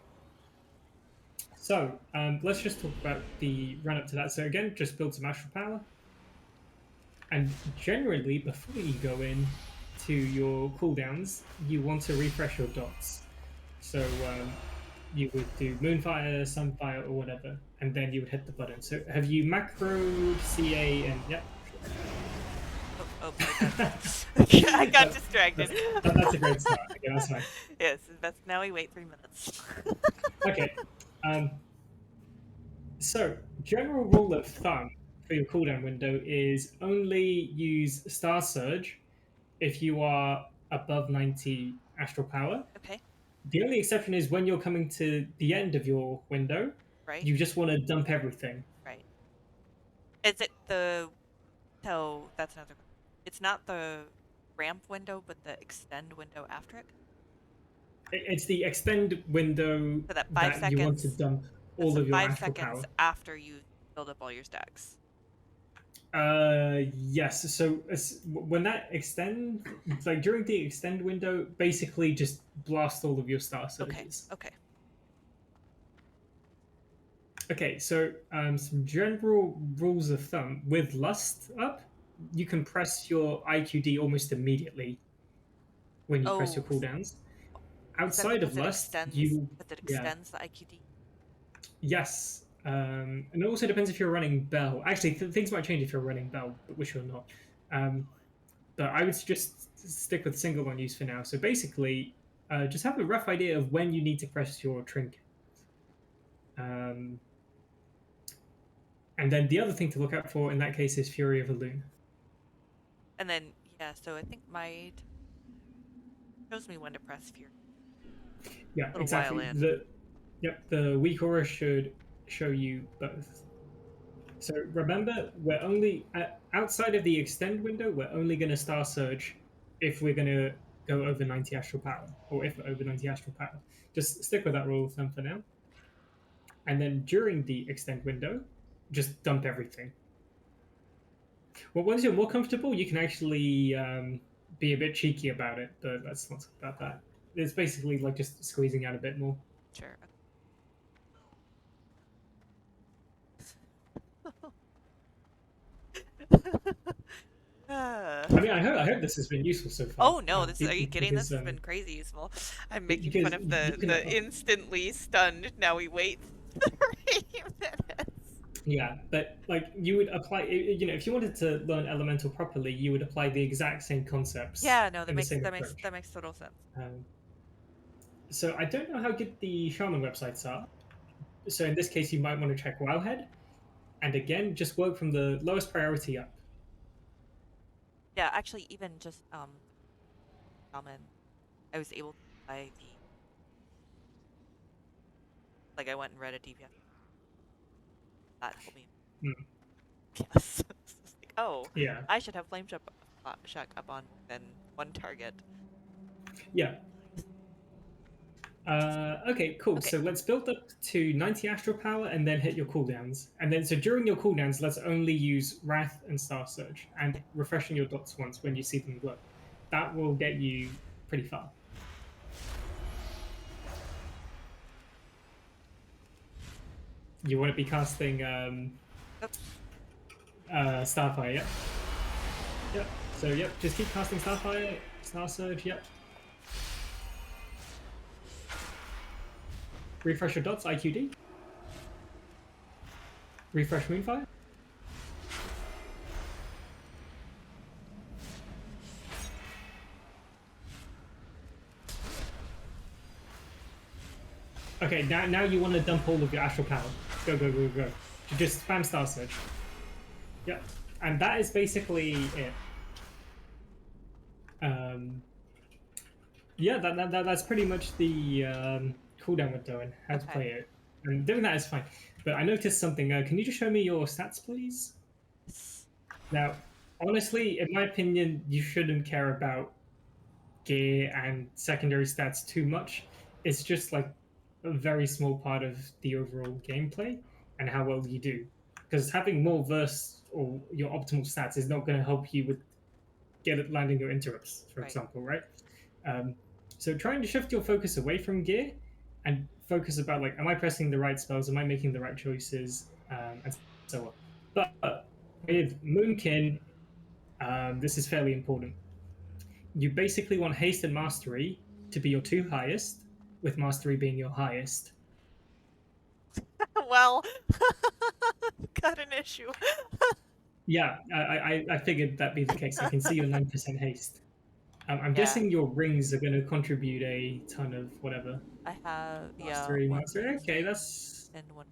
So let's just talk about the run up to that. So again, just build some astral power. And generally, before you go in to your cooldowns, you want to refresh your dots. So you would do Moonfire, Sunfire, or whatever, and then you would hit the button. So have you macroed CA and yep? Oh, I got distracted. That's a great start. Okay, that's fine. Yes, that's now we wait 3 minutes. Okay. So general rule of thumb for your cooldown window is only use Star Surge if you are above 90 astral power. Okay. The only exception is when you're coming to the end of your window, Right. you just want to dump everything. Right. Is it the... So, that's another question. It's not the ramp window, but the extend window after it? It's the extend window So that 5 that you want to seconds... dump That's all the of your 5 astral seconds power. after you build up all your stacks. Yes. So when that extend, like during the extend window, basically just blast all of your star surges. Okay. Okay. So some general rules of thumb with lust up, you can press your IQD almost immediately when you press your cooldowns. Is that Outside of because it lust, extends the IQD? Yes. And it also depends if you're running Bell. Actually, things might change if you're running Bell, but wish you're not. But I would just stick with single on use for now. So basically, just have a rough idea of when you need to press your trinket. And then the other thing to look out for in that case is Fury of a Loon. And then, yeah, so I think shows me when to press Fury. Yeah, exactly. The weak aura should show you both. So remember, we're only outside of the extend window. We're only going to star surge if we're going to go over 90 astral power, or if we're over 90 astral power. Just stick with that rule of thumb for now. And then during the extend window, just dump everything. Well, once you're more comfortable, you can actually be a bit cheeky about it, but let's not talk about that. It's basically like just squeezing out a bit more. Sure. I mean, I hope this has been useful so far. Oh no! Are you kidding? This has been crazy useful. I'm making fun of the instantly stunned. Now we wait 3 minutes. Yeah, but like you would apply, if you wanted to learn elemental properly, you would apply the exact same concepts. Yeah, no, that makes total sense. So I don't know how good the shaman websites are. So in this case, you might want to check Wowhead, and again, just work from the lowest priority up. Yeah, actually, even just shaman, I was able to buy I went and read a DPS. That helped me. Yes. Oh, yeah. I should have Flame Shock up on more than one target. Yeah. Okay, cool. Okay. So let's build up to 90 astral power and then hit your cooldowns. And then, so during your cooldowns, let's only use Wrath and Star Surge and refreshing your dots once when you see them glow. That will get you pretty far. You want to be casting Starfire, yep. Yep. So, yep, just keep casting Starfire, Star Surge, yep. Refresh your dots, IQD. Refresh Moonfire. Okay, now you want to dump all of your astral power. Go. Just spam Star Surge. Yep. And that is basically it. Yeah, that's pretty much the cooldown window and how to play it. And doing that is fine. But I noticed something. Can you just show me your stats, please? Now, honestly, in my opinion, you shouldn't care about gear and secondary stats too much. It's just like a very small part of the overall gameplay and how well you do. Because having more verse or your optimal stats is not going to help you with landing your interrupts, for example, right? So trying to shift your focus away from gear and focus about like, am I pressing the right spells? Am I making the right choices? And so on. But with Moonkin, this is fairly important. You basically want haste and mastery to be your two highest, with mastery being your highest. Well, got an issue. Yeah, I figured that'd be the case. I can see your 9% haste. I'm Yeah. guessing your rings are going to contribute a ton of whatever. I have Mastery, one mastery. Okay, haste that's. and one.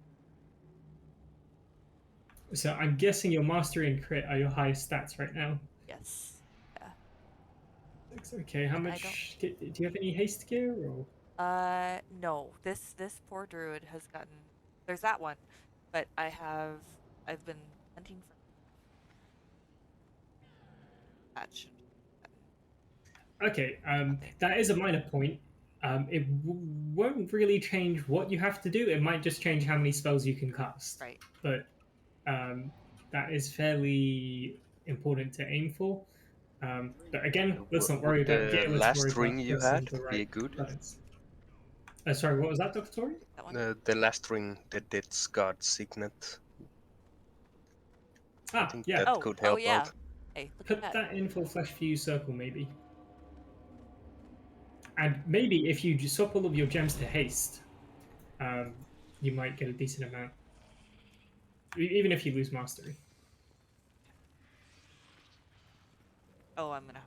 So I'm guessing your mastery and crit are your highest stats right now. Yes. Yeah. Okay, how And much? Do you have any haste gear or? No. This poor druid has gotten. There's that one, but I've been hunting for patch. Okay, Nothing. that is a minor point. It won't really change what you have to do. It might just change how many spells you can cast. Right. But that is fairly important to aim for. But again, let's not worry Would about gear. the Let's worry last ring about you pressing had the be right good? buttons. Sorry, what was that, Dr. Tori? That one. The last ring, the Death's Guard Signet. I think Yeah. that could Oh help yeah. out. Hey, look Put at that in for Flesh Fuse Circle, maybe. And maybe if you just swap all of your gems to haste, you might get a decent amount. Even if you lose mastery. Oh, I'm gonna.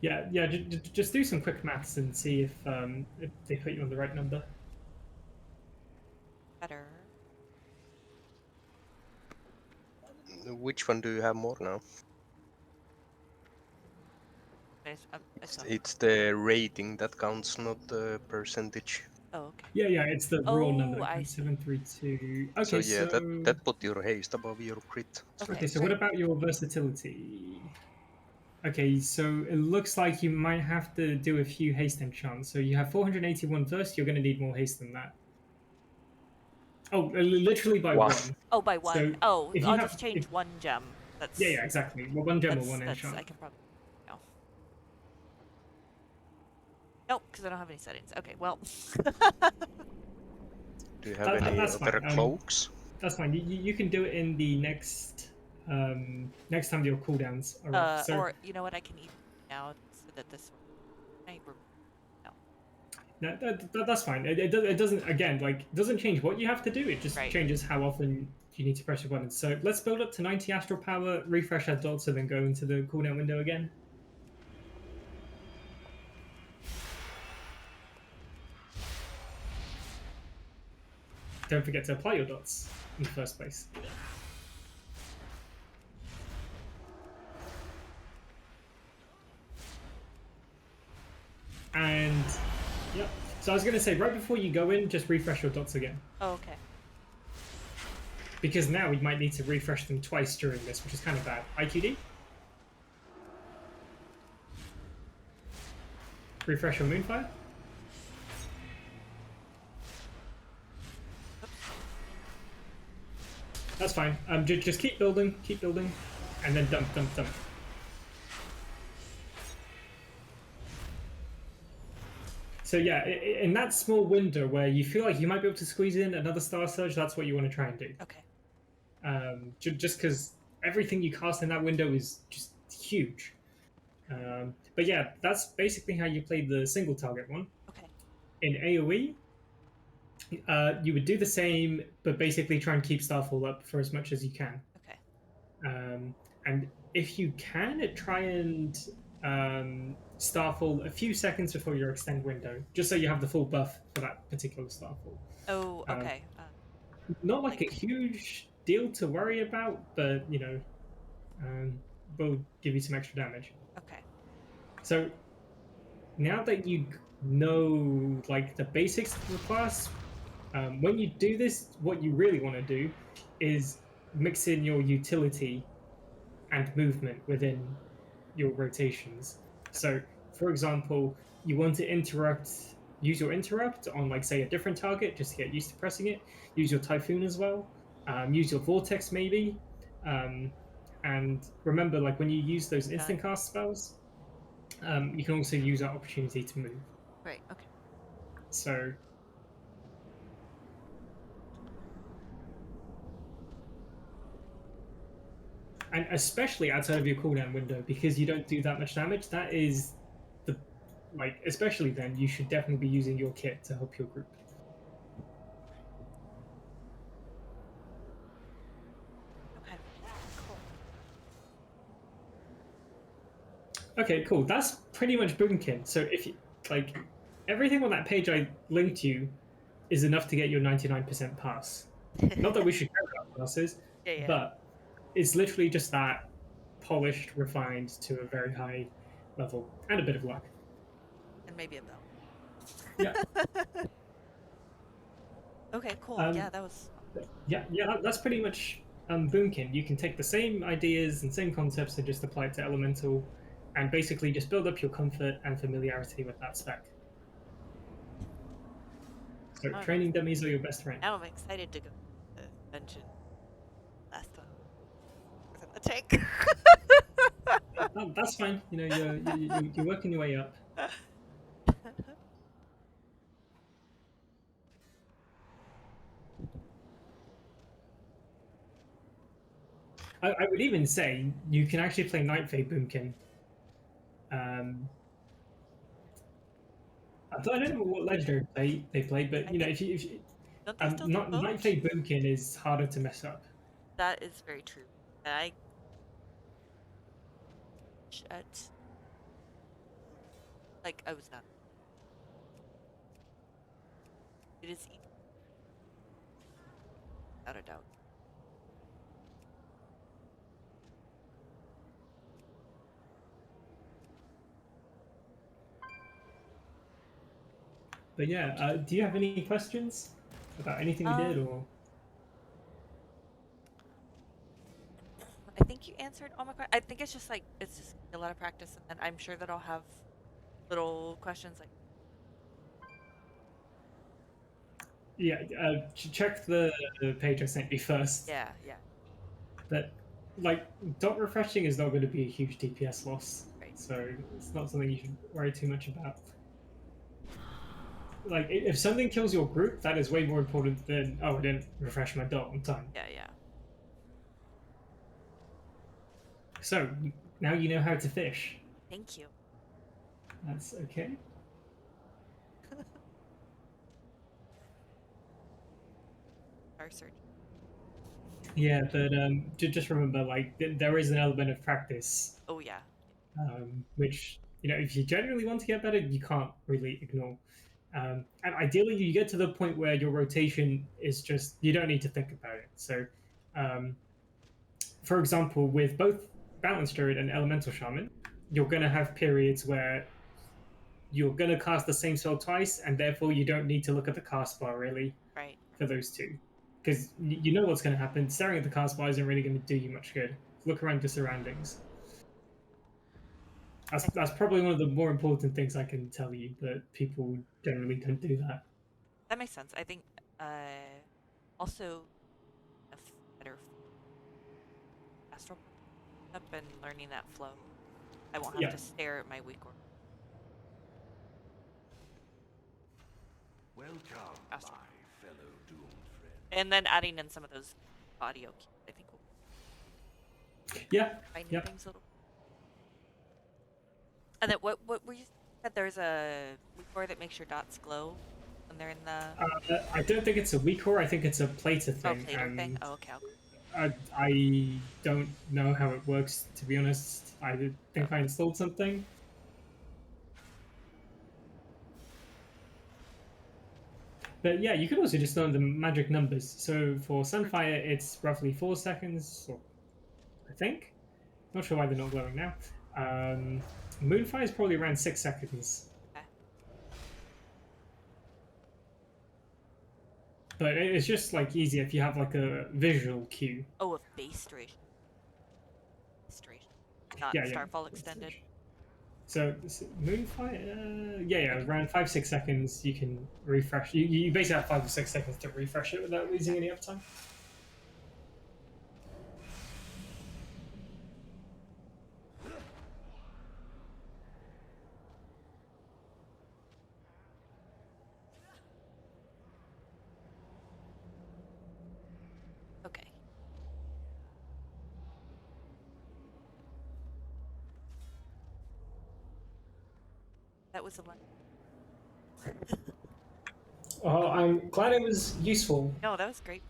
Yeah. Just do some quick maths and see if they put you on the right number. Better. Which one do you have more now? I saw. It's the rating that counts, not the percentage. Oh, okay. Yeah, it's the raw number Oh, that I counts, see. 732. So Okay, yeah, that put your haste above your crit. Okay, so what about your versatility? Okay, so it looks like you might have to do a few haste enchants. So you have 481 verse, you're going to need more haste than that. Oh, literally by Wow. one. Oh, by one. So oh, if you I'll have- just change if- one gem. That's Yeah, exactly. Well, one gem or one that's enchant. I can probably. No. Nope, because I don't have any settings. Okay, well. Do you have any that's other fine. cloaks? That's fine. You can do it in the next time your cooldowns are up. So Or you know what? I can eat now so that this. no, that's fine. It doesn't again doesn't change what you have to do. It just Right. changes how often you need to press your buttons. So let's build up to 90 astral power, refresh our dots, and then go into the cooldown window again. Don't forget to apply your dots in the first place. And yep. So I was going to say, right before you go in, just refresh your dots again. Oh, okay. Because now we might need to refresh them twice during this, which is kind of bad. IQD? Refresh your Moonfire? That's fine. Just keep building, and then dump. So yeah, in that small window where you feel like you might be able to squeeze in another Star Surge, that's what you want to try and do. Okay. Just because everything you cast in that window is just huge. But yeah, that's basically how you play the single target one. Okay. In AoE, you would do the same, but basically try and keep Starfall up for as much as you can. Okay. And if you can, try and Starfall a few seconds before your extend window, just so you have the full buff for that particular Starfall. Oh, okay. Not like a huge deal to worry about, but you know, will give you some extra damage. Okay. So now that you know like the basics of the class, when you do this, what you really want to do is mix in your utility and movement within your rotations. So, for example, you want to use your interrupt on, like, say, a different target just to get used to pressing it. Use your Typhoon as well. Use your Vortex, maybe. And remember, like, when you use those instant cast spells, you can also use that opportunity to move. Right. Okay. So, and especially outside of your cooldown window, because you don't do that much damage, that is the like, especially then, you should definitely be using your kit to help your group. Okay. Cool. Okay, cool. That's pretty much Boomkin. So if you like everything on that page I linked you is enough to get your 99% pass. Not that we should care about passes, Yeah, yeah. but it's literally just that polished, refined to a very high level, and a bit of luck. And maybe a bell. Yeah. Okay, cool. Yeah, that was. Yeah. That's pretty much Boomkin. You can take the same ideas and same concepts and just apply it to Elemental, and basically just build up your comfort and familiarity with that spec. So I'm training dummies are your best friend. Now I'm excited to go to the dungeon. Last one was in the tank. Oh, that's fine. You know, you're working your way up. I would even say you can actually play Night Fae Boomkin. I don't know what legendary they play, but you know, if you Don't they still do Night both? Fae Boomkin is harder to mess up. That is very true. I shut. Like I was not. It is easy, without a doubt. But yeah, do you have any questions about anything we did, or? I think you answered all my questions. I think it's just like it's just a lot of practice, and then I'm sure that I'll have little questions like. Yeah, check the page I sent you first. Yeah, yeah. But like, dot refreshing is not going to be a huge DPS loss, Right. so it's not something you should worry too much about. Like, if something kills your group, that is way more important than, oh, I didn't refresh my dot on time. Yeah, yeah. So now you know how to fish. Thank you. That's okay. Our surgeon. Yeah, but just remember, like, there is an element of practice, Oh yeah. which, you know, if you genuinely want to get better, you can't really ignore. And ideally, you get to the point where your rotation is just, you don't need to think about it. So, for example, with both Balance Druid and Elemental Shaman, you're going to have periods where you're going to cast the same spell twice, and therefore you don't need to look at the cast bar really Right. for those two. Because you know what's going to happen. Staring at the cast bar isn't really going to do you much good. Look around your surroundings. That's probably one of the more important things I can tell you, but people generally don't do that. That makes sense. I think also a better astral up and learning that flow. I won't have Yeah. to stare at my weak order. Welcome, Awesome. my fellow doomed friend. And then adding in some of those audio cues, I think will Yeah. finding Yep. things a little. And then what were you said there's a weak core that makes your dots glow when they're in the I don't think it's a weak core. I think it's a plater oh thing. plater thing? Oh okay. I don't know how it works, to be honest. I think I installed something. But yeah, you could also just learn the magic numbers. So for Sunfire, it's roughly 4 seconds, or I think. Not sure why they're not glowing now. Moonfire is probably around 6 seconds. Okay. But it's just like easier if you have like a visual cue. Oh, a base duration. Not Yeah. Starfall extended. So Moonfire, yeah, around 5-6 seconds you can refresh. You basically have 5 or 6 seconds to refresh it without losing any uptime. That was a one. Oh, I'm glad it was useful. No, that was great.